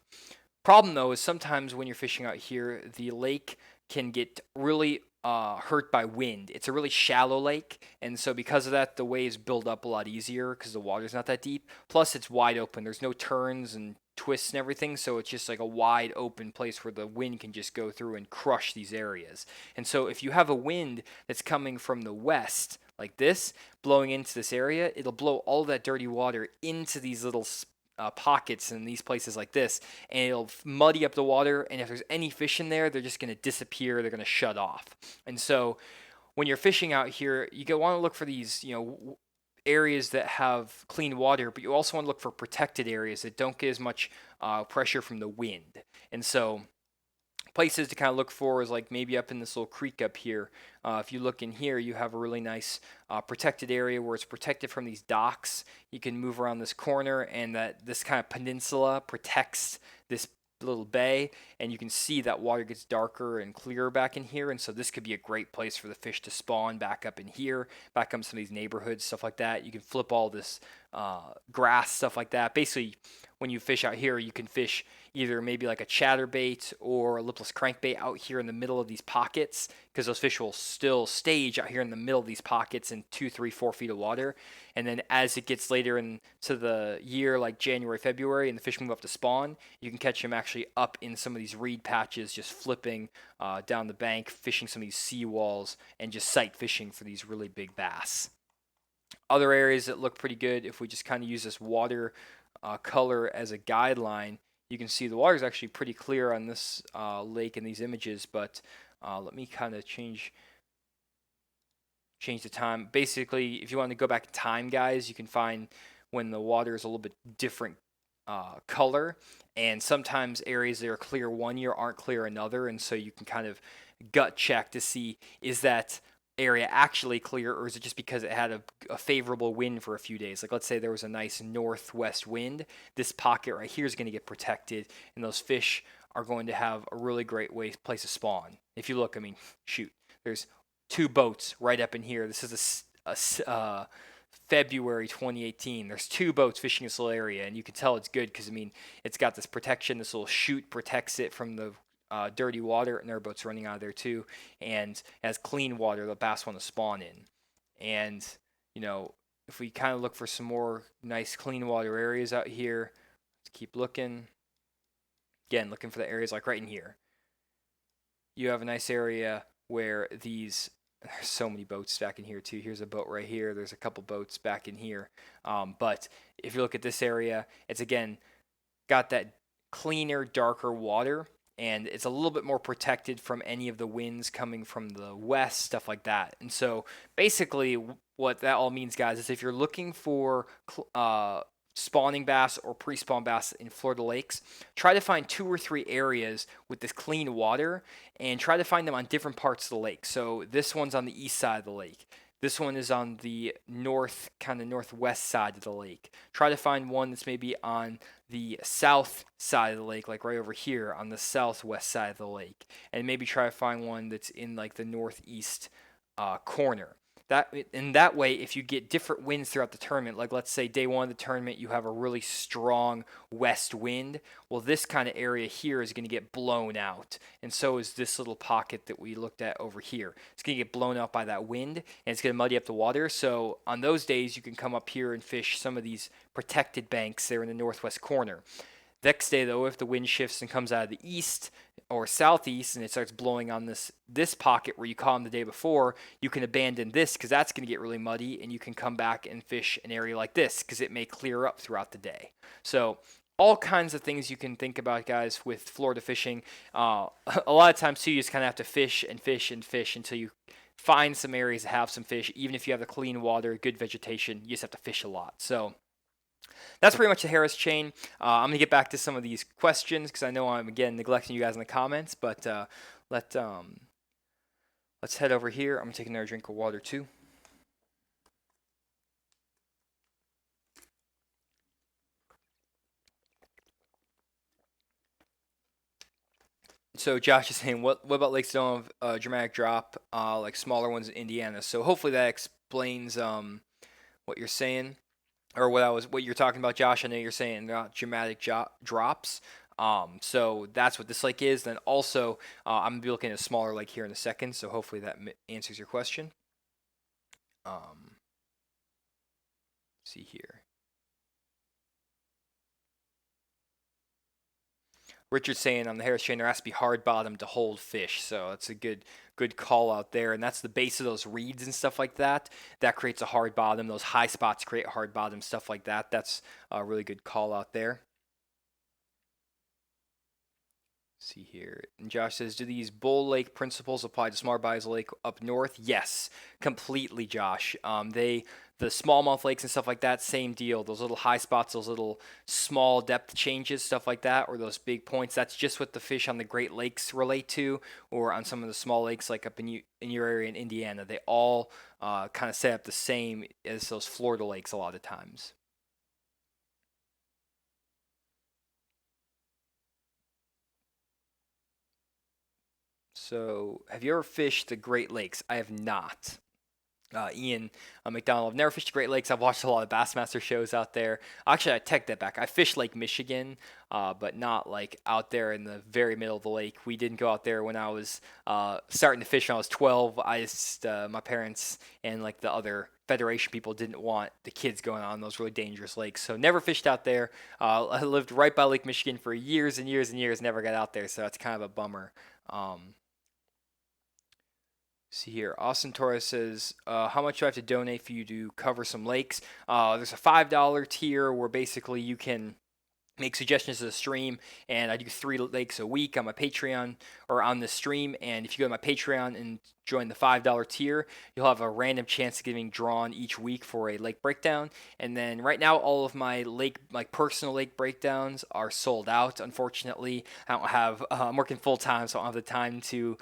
Problem though is sometimes when you're fishing out here, the lake can get really hurt by wind. It's a really shallow lake, and so because of that, the waves build up a lot easier because the water's not that deep. Plus, it's wide open. There's no turns and twists and everything, so it's just like a wide open place where the wind can just go through and crush these areas. And so if you have a wind that's coming from the west, like this, blowing into this area, it'll blow all that dirty water into these little pockets in these places like this, and it'll muddy up the water, and if there's any fish in there, they're just going to disappear. They're going to shut off. And so when you're fishing out here, you want to look for these areas that have clean water, but you also want to look for protected areas that don't get as much pressure from the wind. And so places to kind of look for is like maybe up in this little creek up here. If you look in here, you have a really nice protected area where it's protected from these docks. You can move around this corner, and that this kind of peninsula protects this little bay, and you can see that water gets darker and clearer back in here. And so this could be a great place for the fish to spawn back up in here, back up some of these neighborhoods, stuff like that. You can flip all this grass, stuff like that. Basically, when you fish out here, you can fish either maybe like a chatterbait or a lipless crankbait out here in the middle of these pockets, because those fish will still stage out here in the middle of these pockets in 2, 3, 4 feet of water. And then as it gets later into the year, like January, February, and the fish move up to spawn, you can catch them actually up in some of these reed patches, just flipping down the bank, fishing some of these seawalls, and just sight fishing for these really big bass. Other areas that look pretty good, if we just kind of use this water color as a guideline, you can see the water is actually pretty clear on this lake in these images, but let me kind of change the time. Basically, if you want to go back in time, guys, you can find when the water is a little bit different color, and sometimes areas that are clear one year aren't clear another, and so you can kind of gut check to see, is that area actually clear, or is it just because it had a favorable wind for a few days? Like, let's say there was a nice northwest wind, this pocket right here is going to get protected, and those fish are going to have a really great place to spawn. If you look, I mean, shoot, there's 2 boats right up in here. This is a February 2018. There's 2 boats fishing this little area, and you can tell it's good because, I mean, it's got this protection. This little chute protects it from the dirty water, and there are boats running out of there too, and has clean water the bass want to spawn in. And you know, if we kind of look for some more nice clean water areas out here, let's keep looking. Again, looking for the areas like right in here. You have a nice area where there's so many boats back in here too. Here's a boat right here. There's a couple boats back in here. But if you look at this area, it's again got that cleaner, darker water, and it's a little bit more protected from any of the winds coming from the west, stuff like that. And so basically what that all means, guys, is if you're looking for spawning bass or pre-spawn bass in Florida lakes, try to find 2 or 3 areas with this clean water, and try to find them on different parts of the lake. So this one's on the east side of the lake. This one is on the northwest side of the lake. Try to find one that's maybe on the south side of the lake, like right over here on the southwest side of the lake. And maybe try to find one that's in like the northeast corner. That way, if you get different winds throughout the tournament, like let's say day 1 of the tournament, you have a really strong west wind. Well, this kind of area here is going to get blown out, and so is this little pocket that we looked at over here. It's going to get blown out by that wind, and it's going to muddy up the water. So on those days, you can come up here and fish some of these protected banks there in the northwest corner. Next day, though, if the wind shifts and comes out of the east or southeast and it starts blowing on this pocket where you caught them the day before, you can abandon this because that's going to get really muddy, and you can come back and fish an area like this because it may clear up throughout the day. So all kinds of things you can think about, guys, with Florida fishing. A lot of times, too, you just kind of have to fish and fish and fish until you find some areas that have some fish. Even if you have the clean water, good vegetation, you just have to fish a lot. So that's pretty much the Harris chain. I'm going to get back to some of these questions because I know I'm, again, neglecting you guys in the comments. But let's head over here. I'm going to take another drink of water, too. So Josh is saying, what about lakes that don't have a dramatic drop, like smaller ones in Indiana? So hopefully that explains what you're saying. Or what you're talking about, Josh. I know you're saying about dramatic drops. So that's what this lake is. Then also, I'm gonna be looking at a smaller lake here in a second. So hopefully that answers your question. See here. Richard's saying on the Harris chain there has to be hard bottom to hold fish, so that's a good call out there. And that's the base of those reeds and stuff like that. That creates a hard bottom. Those high spots create hard bottom, stuff like that. That's a really good call out there. See here. And Josh says, do these Bull Lake principles apply to Smart Buyers Lake up north? Yes, completely, Josh. The The smallmouth lakes and stuff like that, same deal. Those little high spots, those little small depth changes, stuff like that, or those big points, that's just what the fish on the Great Lakes relate to, or on some of the small lakes like up in your area in Indiana. They all kind of set up the same as those Florida lakes a lot of times. So, have you ever fished the Great Lakes? I have not. Ian McDonald. I've never fished the Great Lakes. I've watched a lot of Bassmaster shows out there. Actually, I take that back. I fished Lake Michigan, but not like out there in the very middle of the lake. We didn't go out there when I was starting to fish when I was 12. I just, my parents and like the other Federation people didn't want the kids going on those really dangerous lakes. So never fished out there. I lived right by Lake Michigan for years and years and years, never got out there. So that's kind of a bummer. See here, Austin Torres says, how much do I have to donate for you to cover some lakes? There's a $5 tier where basically you can make suggestions to the stream, and I do 3 lakes a week on my Patreon or on the stream. And if you go to my Patreon and join the $5 tier, you'll have a random chance of getting drawn each week for a lake breakdown. And then right now, all of my personal lake breakdowns are sold out. Unfortunately, I don't have. I'm working full time, so I don't have the time to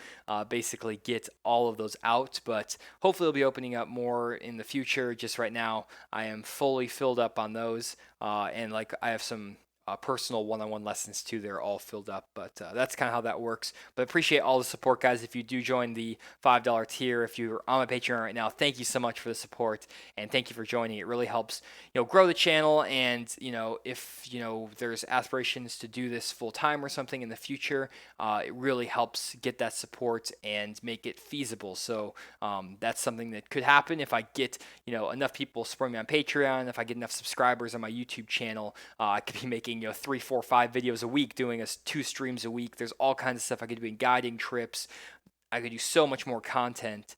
basically get all of those out. But hopefully, we'll be opening up more in the future. Just right now, I am fully filled up on those, and like I have some personal one-on-one lessons too. They're all filled up, but that's kind of how that works. But appreciate all the support, guys. If you do join the $5 tier, if you're on my Patreon right now, thank you so much for the support, and thank you for joining. It really helps, grow the channel. And if there's aspirations to do this full time or something in the future, it really helps get that support and make it feasible. So that's something that could happen if I get enough people supporting me on Patreon. If I get enough subscribers on my YouTube channel, I could be making 3, 4, 5 videos a week, doing 2 streams a week. There's all kinds of stuff I could do in guiding trips. I could do so much more content,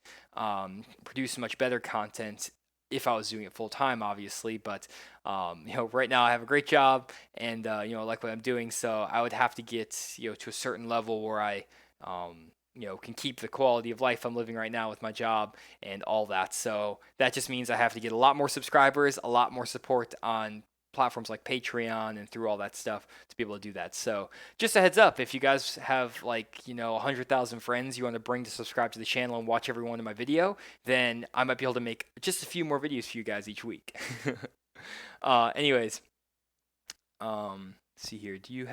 produce much better content if I was doing it full time, obviously. But right now I have a great job, and I like what I'm doing. So I would have to get to a certain level where I can keep the quality of life I'm living right now with my job and all that. So that just means I have to get a lot more subscribers, a lot more support on platforms like Patreon and through all that stuff to be able to do that. So just a heads up, if you guys have 100,000 friends you want to bring to subscribe to the channel and watch every one of my video, then I might be able to make just a few more videos for you guys each week. Anyways, see here. Do you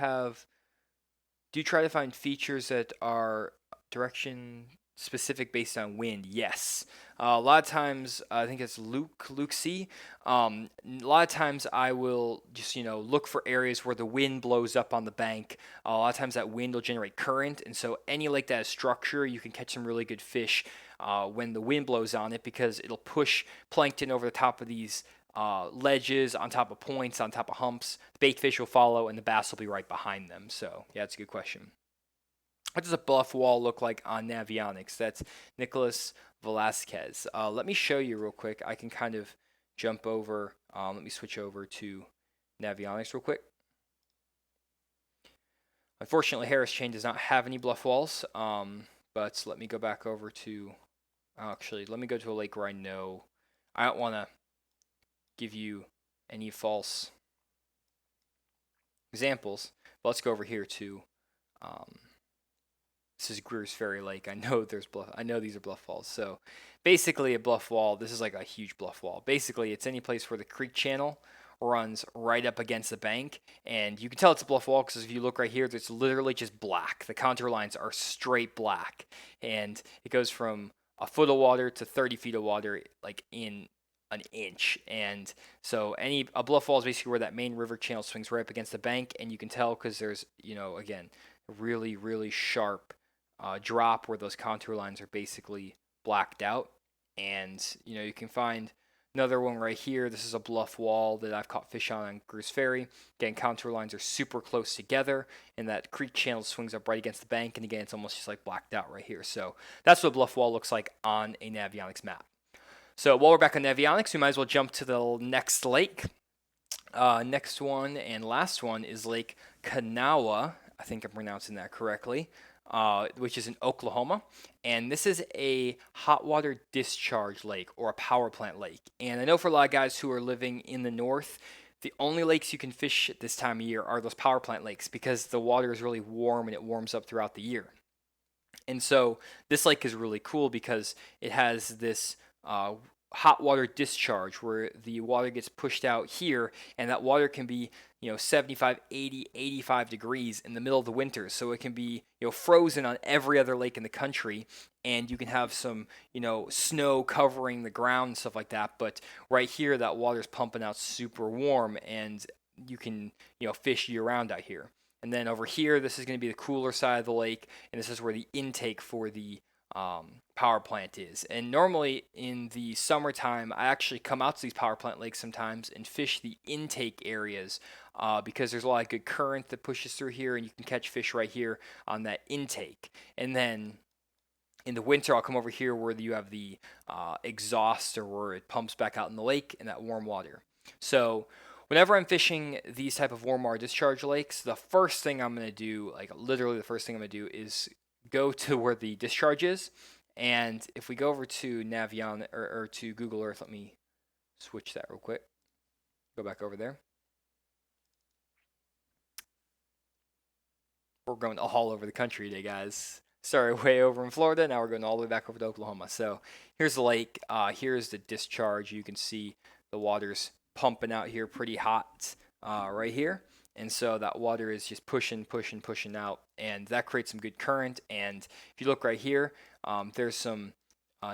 try to find features that are direction specific based on wind? Yes. A lot of times, I think it's Luke C. A lot of times I will just, look for areas where the wind blows up on the bank. A lot of times that wind will generate current. And so any lake that has structure, you can catch some really good fish when the wind blows on it, because it'll push plankton over the top of these ledges, on top of points, on top of humps. The bait fish will follow, and the bass will be right behind them. So, yeah, that's a good question. What does a bluff wall look like on Navionics? That's Nicholas Velasquez. Let me show you real quick. I can kind of jump over. Let me switch over to Navionics real quick. Unfortunately, Harris Chain does not have any bluff walls, but let me go back over to... Actually, let me go to a lake where I know. I don't want to give you any false examples, but let's go over here to... This is Greer's Ferry Lake. I know these are bluff walls. So basically a bluff wall, this is like a huge bluff wall. Basically it's any place where the creek channel runs right up against the bank. And you can tell it's a bluff wall because if you look right here, it's literally just black. The contour lines are straight black. And it goes from a foot of water to 30 feet of water like in an inch. And so a bluff wall is basically where that main river channel swings right up against the bank. And you can tell because there's, again, really, really sharp drop where those contour lines are basically blacked out. And you can find another one right here. This is a bluff wall that I've caught fish on Greer's Ferry. Again, contour lines are super close together, and that creek channel swings up right against the bank. And again, it's almost just like blacked out right here. So that's what a bluff wall looks like on a Navionics map. So while we're back on Navionics, we might as well jump to the next lake. Next one and last one is Lake Konawa. I think I'm pronouncing that correctly. which is in Oklahoma. And this is a hot water discharge lake or a power plant lake. And I know for a lot of guys who are living in the north, the only lakes you can fish at this time of year are those power plant lakes because the water is really warm and it warms up throughout the year. And so this lake is really cool because it has this uh, hot water discharge where the water gets pushed out here, and that water can be 75, 80, 85 degrees in the middle of the winter. So it can be frozen on every other lake in the country, and you can have some snow covering the ground and stuff like that. But right here, that water's pumping out super warm, and you can fish year round out here. And then over here, this is going to be the cooler side of the lake, and this is where the intake for the power plant is. And normally in the summertime, I actually come out to these power plant lakes sometimes and fish the intake areas because there's a lot of good current that pushes through here, and you can catch fish right here on that intake. And then in the winter, I'll come over here where you have the exhaust, or where it pumps back out in the lake and that warm water. So whenever I'm fishing these type of warm water discharge lakes, the first thing I'm going to do, like literally the first thing I'm going to do, is go to where the discharge is. And if we go over to Navion or to Google Earth, let me switch that real quick. Go back over there. We're going all over the country today, guys. Started way over in Florida, now we're going all the way back over to Oklahoma. So here's the lake. Here's the discharge. You can see the water's pumping out here pretty hot right here. And so that water is just pushing out, and that creates some good current. And if you look right here, there's some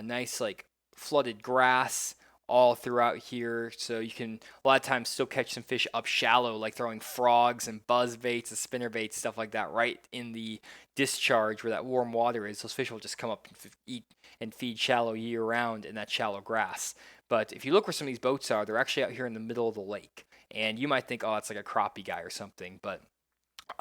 nice like flooded grass all throughout here, so you can a lot of times still catch some fish up shallow, like throwing frogs and buzz baits and spinner baits, stuff like that, right in the discharge where that warm water is. Those fish will just come up and eat and feed shallow year round in that shallow grass. But if you look where some of these boats are, they're actually out here in the middle of the lake. And you might think, oh, it's like a crappie guy or something, but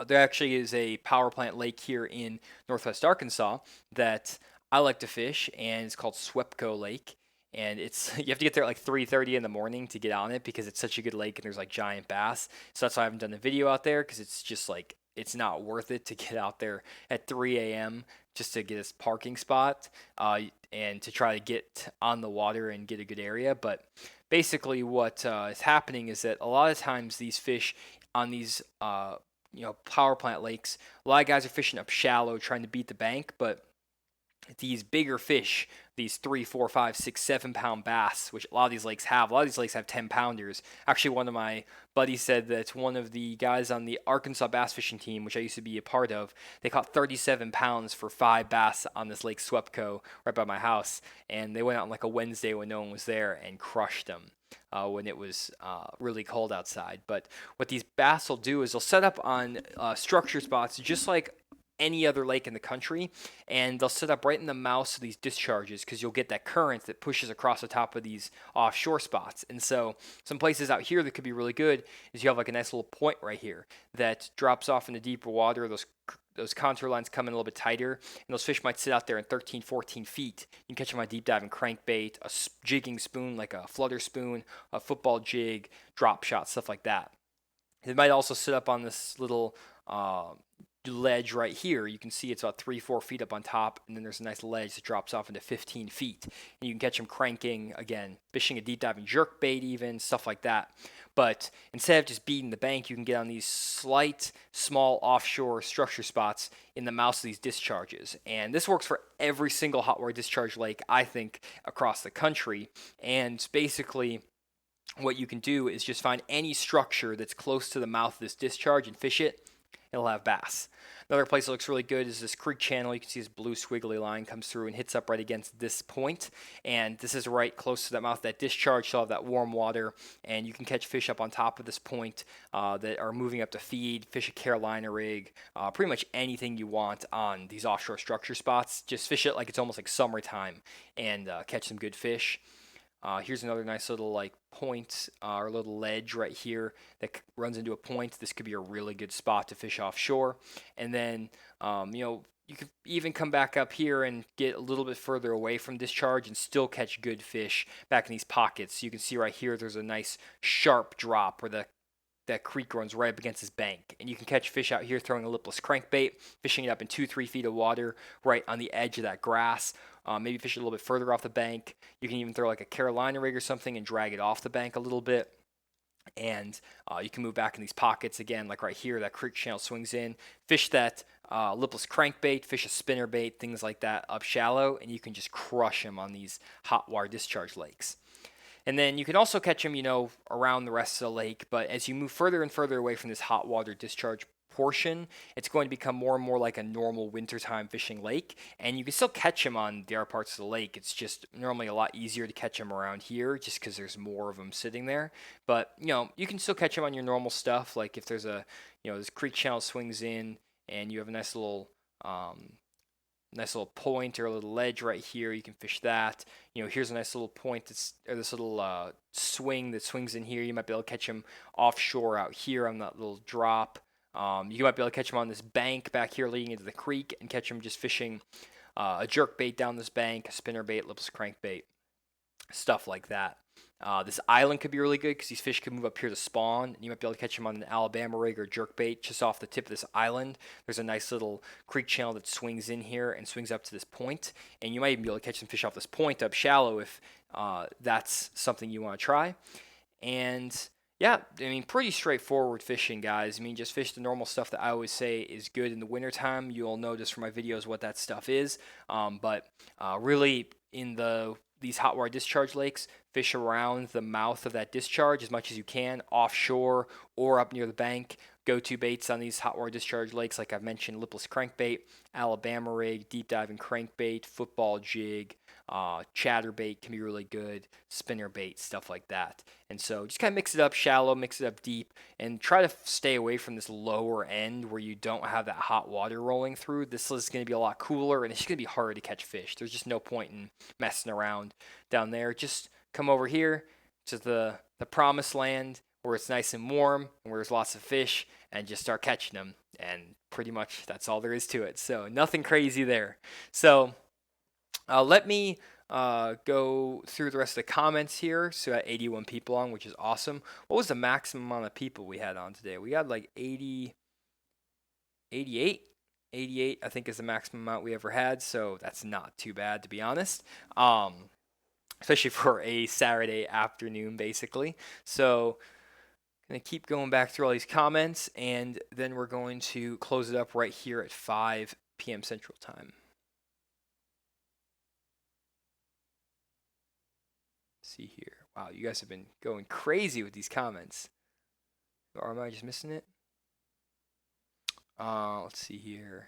there actually is a power plant lake here in northwest Arkansas that I like to fish, and it's called Swepco Lake. And it's you have to get there at like 3:30 in the morning to get on it because it's such a good lake and there's like giant bass. So that's why I haven't done a video out there, because it's just like it's not worth it to get out there at 3 a.m. just to get a parking spot and to try to get on the water and get a good area. But basically, what is happening is that a lot of times these fish on these power plant lakes, a lot of guys are fishing up shallow trying to beat the bank, but these bigger fish, these 3, 4, 5, 6, 7 pound bass, which a lot of these lakes have. A lot of these lakes have 10 pounders. Actually, one of my buddies said that one of the guys on the Arkansas bass fishing team, which I used to be a part of, they caught 37 pounds for 5 bass on this Lake Swepco right by my house. And they went out on like a Wednesday when no one was there and crushed them. When it was really cold outside. But what these bass will do is they'll set up on structure spots just like any other lake in the country, and they'll set up right in the mouths of these discharges because you'll get that current that pushes across the top of these offshore spots. And so some places out here that could be really good is you have like a nice little point right here that drops off into deeper water. Those contour lines come in a little bit tighter, and those fish might sit out there in 13, 14 feet. You can catch them on deep diving crankbait, a jigging spoon like a flutter spoon, a football jig, drop shot, stuff like that. They might also sit up on this little ledge right here. You can see it's about 3, 4 feet up on top, and then there's a nice ledge that drops off into 15 feet. And you can catch them cranking, again, fishing a deep diving jerk bait even, stuff like that. But instead of just beating the bank, you can get on these slight, small offshore structure spots in the mouths of these discharges. And this works for every single hot water discharge lake, I think, across the country. And basically, what you can do is just find any structure that's close to the mouth of this discharge and fish it. It'll have bass. Another place that looks really good is this creek channel. You can see this blue squiggly line comes through and hits up right against this point. And this is right close to that mouth of that discharge. So you'll have that warm water, and you can catch fish up on top of this point that are moving up to feed, fish a Carolina rig, pretty much anything you want on these offshore structure spots. Just fish it like it's almost like summertime and catch some good fish. Here's another nice little like point or little ledge right here that runs into a point. This could be a really good spot to fish offshore. And then, you could even come back up here and get a little bit further away from discharge and still catch good fish back in these pockets. So you can see right here, there's a nice sharp drop where the that creek runs right up against this bank. And you can catch fish out here throwing a lipless crankbait, fishing it up in 2-3 feet of water right on the edge of that grass. Maybe fish it a little bit further off the bank. You can even throw like a Carolina rig or something and drag it off the bank a little bit. And you can move back in these pockets again, like right here, that creek channel swings in. Fish that lipless crankbait, fish a spinnerbait, things like that up shallow, and you can just crush them on these hot water discharge lakes. And then you can also catch them, around the rest of the lake. But as you move further and further away from this hot water discharge portion, it's going to become more and more like a normal wintertime fishing lake. And you can still catch them on the other parts of the lake. It's just normally a lot easier to catch them around here just because there's more of them sitting there. But, you can still catch them on your normal stuff. Like if there's this creek channel swings in and you have a nice little point or a little ledge right here. You can fish that. Here's a nice little point or this little swing that swings in here. You might be able to catch them offshore out here on that little drop. You might be able to catch them on this bank back here leading into the creek and catch them just fishing a jerk bait down this bank, a spinner bait, lipless crankbait, stuff like that. This island could be really good because these fish can move up here to spawn. And you might be able to catch them on an Alabama rig or jerkbait just off the tip of this island. There's a nice little creek channel that swings in here and swings up to this point. And you might even be able to catch some fish off this point up shallow if that's something you want to try. And yeah, pretty straightforward fishing, guys. Just fish the normal stuff that I always say is good in the wintertime. You'll notice from my videos what that stuff is. But really, in these hot water discharge lakes, fish around the mouth of that discharge as much as you can, offshore or up near the bank. Go-to baits on these hot water discharge lakes, like I've mentioned, lipless crankbait, Alabama rig, deep diving crankbait, football jig, chatterbait can be really good, spinner bait, stuff like that. And so just kind of mix it up shallow, mix it up deep, and try to stay away from this lower end where you don't have that hot water rolling through. This is going to be a lot cooler, and it's going to be harder to catch fish. There's just no point in messing around down there. Just come over here to the promised land where it's nice and warm and where there's lots of fish, and just start catching them. And pretty much that's all there is to it. So nothing crazy there. So let me go through the rest of the comments here. So we got 81 people on, which is awesome. What was the maximum amount of people we had on today? We had like 88. 88, I think, is the maximum amount we ever had. So that's not too bad, to be honest. Especially for a Saturday afternoon, basically. So going to keep going back through all these comments, and then we're going to close it up right here at 5 p.m. Central Time. Let's see here. Wow, you guys have been going crazy with these comments. Or am I just missing it? Let's see here.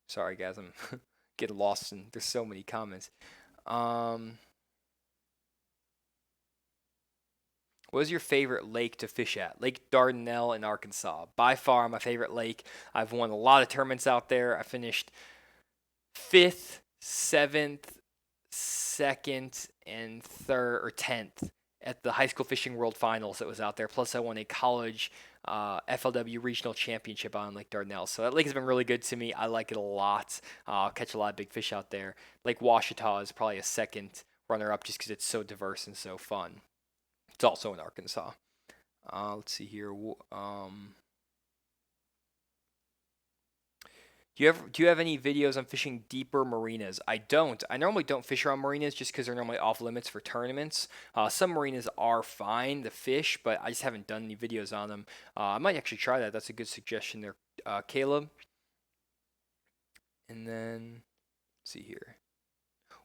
Sorry, guys, I'm getting lost, and there's so many comments. What is your favorite lake to fish at? Lake Dardanelle in Arkansas. By far my favorite lake. I've won a lot of tournaments out there. I finished 5th, 7th, 2nd, and 3rd or 10th at the High School Fishing World Finals that was out there. Plus I won a college FLW regional championship on Lake Dardanelle. So that lake has been really good to me. I like it a lot. I'll catch a lot of big fish out there. Lake Washita is probably a second runner-up just because it's so diverse and so fun. It's also in Arkansas. Let's see here. Do you have any videos on fishing deeper marinas? I don't. I normally don't fish around marinas just because they're normally off limits for tournaments. Some marinas are fine to fish, but I just haven't done any videos on them. I might actually try that. That's a good suggestion there, Caleb. And then, let's see here.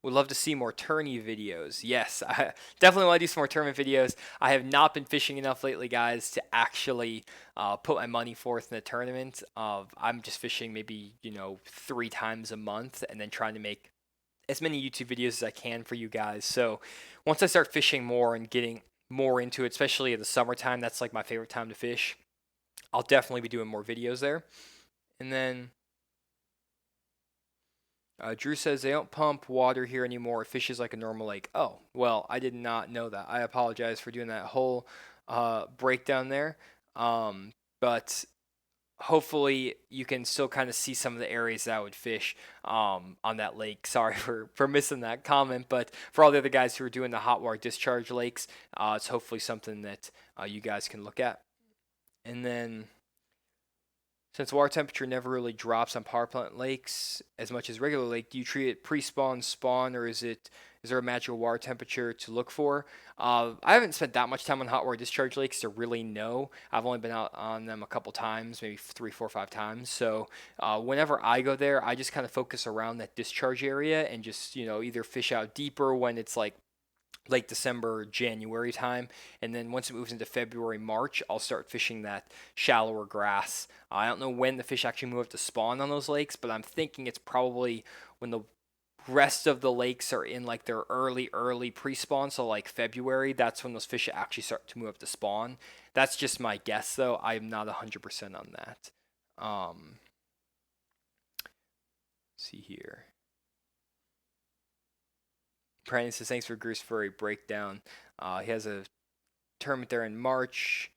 Would love to see more tourney videos. Yes, I definitely want to do some more tournament videos. I have not been fishing enough lately, guys, to actually put my money forth in the tournament. I'm just fishing maybe, 3 times a month and then trying to make as many YouTube videos as I can for you guys. So once I start fishing more and getting more into it, especially in the summertime, that's like my favorite time to fish. I'll definitely be doing more videos there. And then Drew says they don't pump water here anymore. It fishes like a normal lake. Oh, well, I did not know that. I apologize for doing that whole breakdown there. But hopefully you can still kind of see some of the areas that I would fish on that lake. Sorry for missing that comment, but for all the other guys who are doing the hot water discharge lakes, it's hopefully something that you guys can look at. And then, since water temperature never really drops on power plant lakes as much as regular lake, do you treat it pre-spawn, spawn, or is there a magical water temperature to look for? I haven't spent that much time on hot water discharge lakes to really know. I've only been out on them a couple times, maybe 3, 4, 5 times. So whenever I go there, I just kind of focus around that discharge area and just either fish out deeper when it's like late December, January time. And then once it moves into February, March, I'll start fishing that shallower grass. I don't know when the fish actually move up to spawn on those lakes, but I'm thinking it's probably when the rest of the lakes are in like their early pre-spawn, so like February. That's when those fish actually start to move up to spawn. That's just my guess, though. I'm not 100% on that. See here. Brandon says, thanks for Goose Furry breakdown. He has a tournament there in March,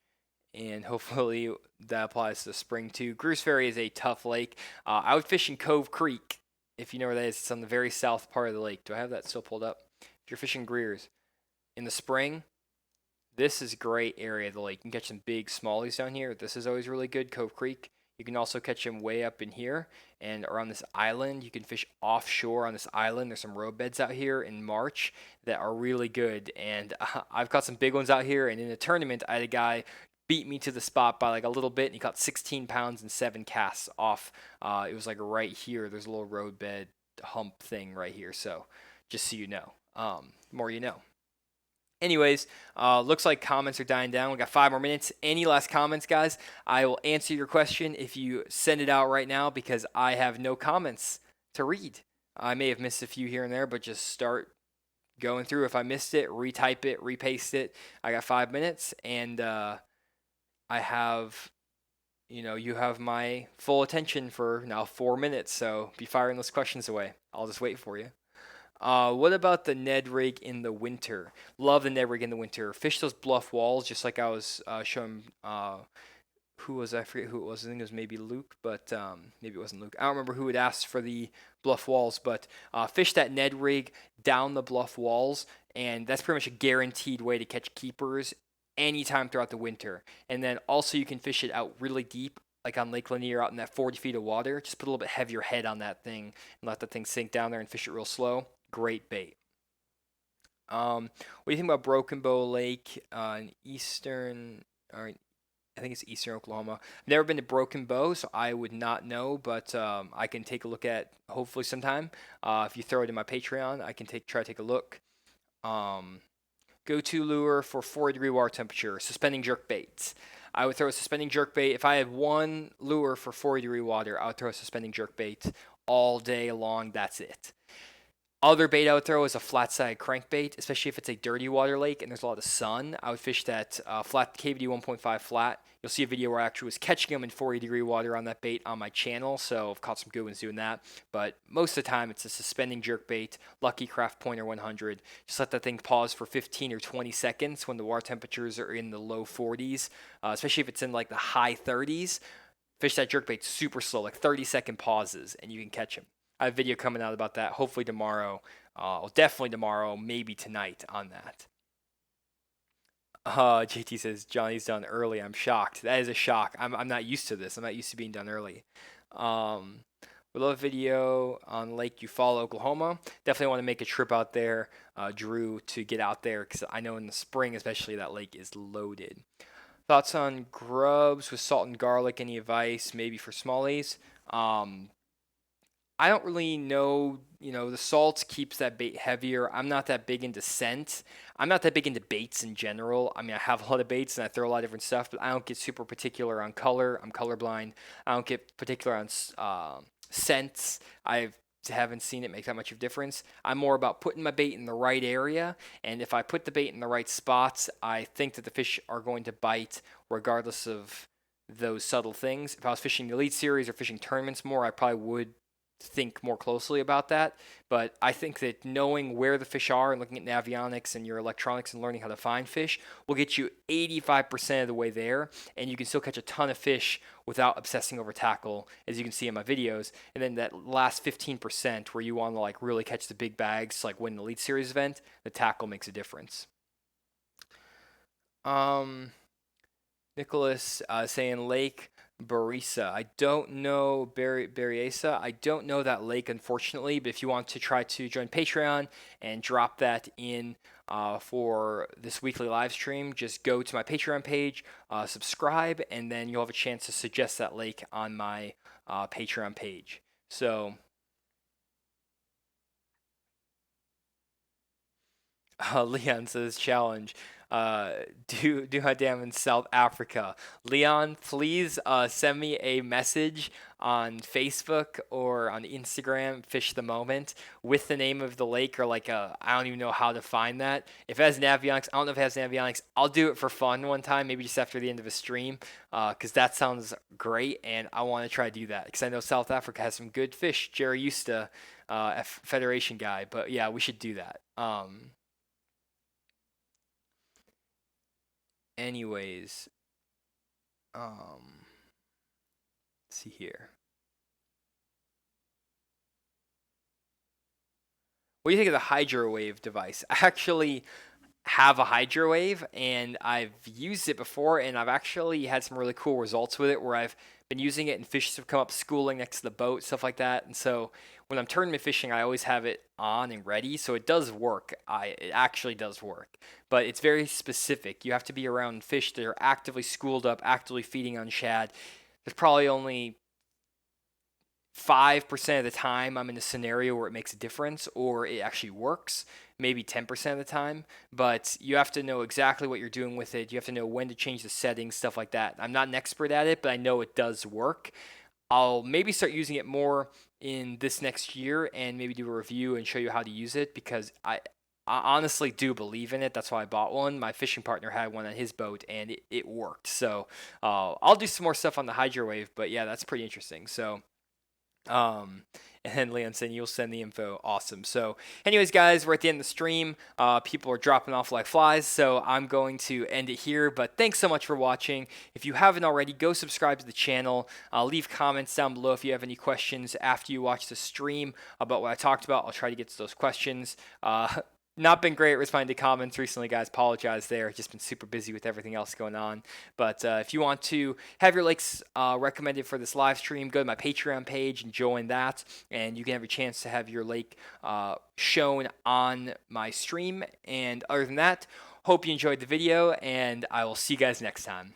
and hopefully that applies to the spring too. Goose Ferry is a tough lake. I would fish in Cove Creek, if you know where that is. It's on the very south part of the lake. Do I have that still pulled up? If you're fishing Greers in the spring, this is a great area of the lake. You can catch some big smallies down here. This is always really good, Cove Creek. You can also catch them way up in here and around this island. You can fish offshore on this island. There's some road beds out here in March that are really good. And I've caught some big ones out here. And in a tournament, I had a guy beat me to the spot by like a little bit, and he caught 16 pounds and 7 casts off. It was like right here. There's a little road bed hump thing right here. So just so you know, more you know. Anyways, looks like comments are dying down. We got 5 more minutes. Any last comments, guys? I will answer your question if you send it out right now because I have no comments to read. I may have missed a few here and there, but just start going through. If I missed it, retype it, repaste it. I got 5 minutes, and I have, you have my full attention for now 4 minutes. So be firing those questions away. I'll just wait for you. What about the Ned rig in the winter? Love the Ned rig in the winter. Fish those bluff walls, just like I was showing. Who was I forget who it was. I think it was maybe Luke, but maybe it wasn't Luke. I don't remember who had asked for the bluff walls, but fish that Ned rig down the bluff walls, and that's pretty much a guaranteed way to catch keepers anytime throughout the winter. And then also you can fish it out really deep, like on Lake Lanier, out in that 40 feet of water. Just put a little bit heavier head on that thing and let that thing sink down there and fish it real slow. Great bait. What do you think about Broken Bow Lake in eastern, or I think it's eastern Oklahoma? I've never been to Broken Bow, so I would not know, but I can take a look at hopefully sometime. If you throw it in my Patreon, I can try to take a look. Go-to lure for 40-degree water temperature, suspending jerk baits. I would throw a suspending jerk bait. If I had one lure for 40-degree water, I would throw a suspending jerk bait all day long. That's it. Other bait I would throw is a flat-side crankbait, especially if it's a dirty water lake and there's a lot of sun. I would fish that flat KVD 1.5 flat. You'll see a video where I actually was catching them in 40-degree water on that bait on my channel, so I've caught some good ones doing that. But most of the time, it's a suspending jerk bait, Lucky Craft Pointer 100. Just let that thing pause for 15 or 20 seconds when the water temperatures are in the low 40s, especially if it's in like the high 30s. Fish that jerk bait super slow, like 30-second pauses, and you can catch them. I have a video coming out about that, hopefully tomorrow. Definitely tomorrow, maybe tonight on that. JT says, Johnny's done early. I'm shocked. That is a shock. I'm not used to this. I'm not used to being done early. We love video on Lake Eufaula, Oklahoma. Definitely want to make a trip out there, Drew, to get out there because I know in the spring especially that lake is loaded. Thoughts on grubs with salt and garlic? Any advice maybe for smallies? I don't really know, the salt keeps that bait heavier. I'm not that big into scent. I'm not that big into baits in general. I mean, I have a lot of baits and I throw a lot of different stuff, but I don't get super particular on color. I'm colorblind. I don't get particular on scents. I haven't seen it make that much of a difference. I'm more about putting my bait in the right area, and if I put the bait in the right spots, I think that the fish are going to bite regardless of those subtle things. If I was fishing the Elite Series or fishing tournaments more, I probably would think more closely about that. But I think that knowing where the fish are and looking at navionics and your electronics and learning how to find fish will get you 85% of the way there, and you can still catch a ton of fish without obsessing over tackle, as you can see in my videos. And then that last 15% where you want to like really catch the big bags, like win the Elite Series event, the tackle makes a difference. Nicholas saying Lake Berryessa. I don't know Berryessa. I don't know that lake, unfortunately. But if you want to try to join Patreon and drop that in for this weekly live stream, just go to my Patreon page, subscribe, and then you'll have a chance to suggest that lake on my Patreon page. So Leon says challenge. Do a dam in South Africa. Leon, please send me a message on Facebook or on Instagram, Fish the Moment, with the name of the lake or like I don't even know how to find that. If it has navionics, I don't know if it has navionics. I'll do it for fun one time, maybe just after the end of a stream, because that sounds great and I want to try to do that because I know South Africa has some good fish. Jerry used to, Federation guy, but yeah, we should do that. Anyways, let's see here. What do you think of the Hydrowave device? I actually have a Hydrowave and I've used it before and I've actually had some really cool results with it where I've been using it and fish have come up schooling next to the boat, stuff like that. And so when I'm tournament fishing, I always have it on and ready. So it does work. It actually does work, but it's very specific. You have to be around fish that are actively schooled up, actively feeding on shad. There's probably only 5% of the time I'm in a scenario where it makes a difference or it actually works, maybe 10% of the time, but you have to know exactly what you're doing with it. You have to know when to change the settings, stuff like that. I'm not an expert at it, but I know it does work. I'll maybe start using it more in this next year and maybe do a review and show you how to use it because I honestly do believe in it. That's why I bought one. My fishing partner had one on his boat and it worked. So I'll do some more stuff on the Hydrowave, but yeah, that's pretty interesting. So um, and then Leon saying you'll send the info. Awesome. So, anyways, guys, we're at the end of the stream. People are dropping off like flies, so I'm going to end it here. But thanks so much for watching. If you haven't already, go subscribe to the channel. Leave comments down below if you have any questions after you watch the stream about what I talked about. I'll try to get to those questions. Not been great responding to comments recently, guys. Apologize there. Just been super busy with everything else going on. But if you want to have your lakes recommended for this live stream, go to my Patreon page and join that. And you can have a chance to have your lake shown on my stream. And other than that, hope you enjoyed the video, and I will see you guys next time.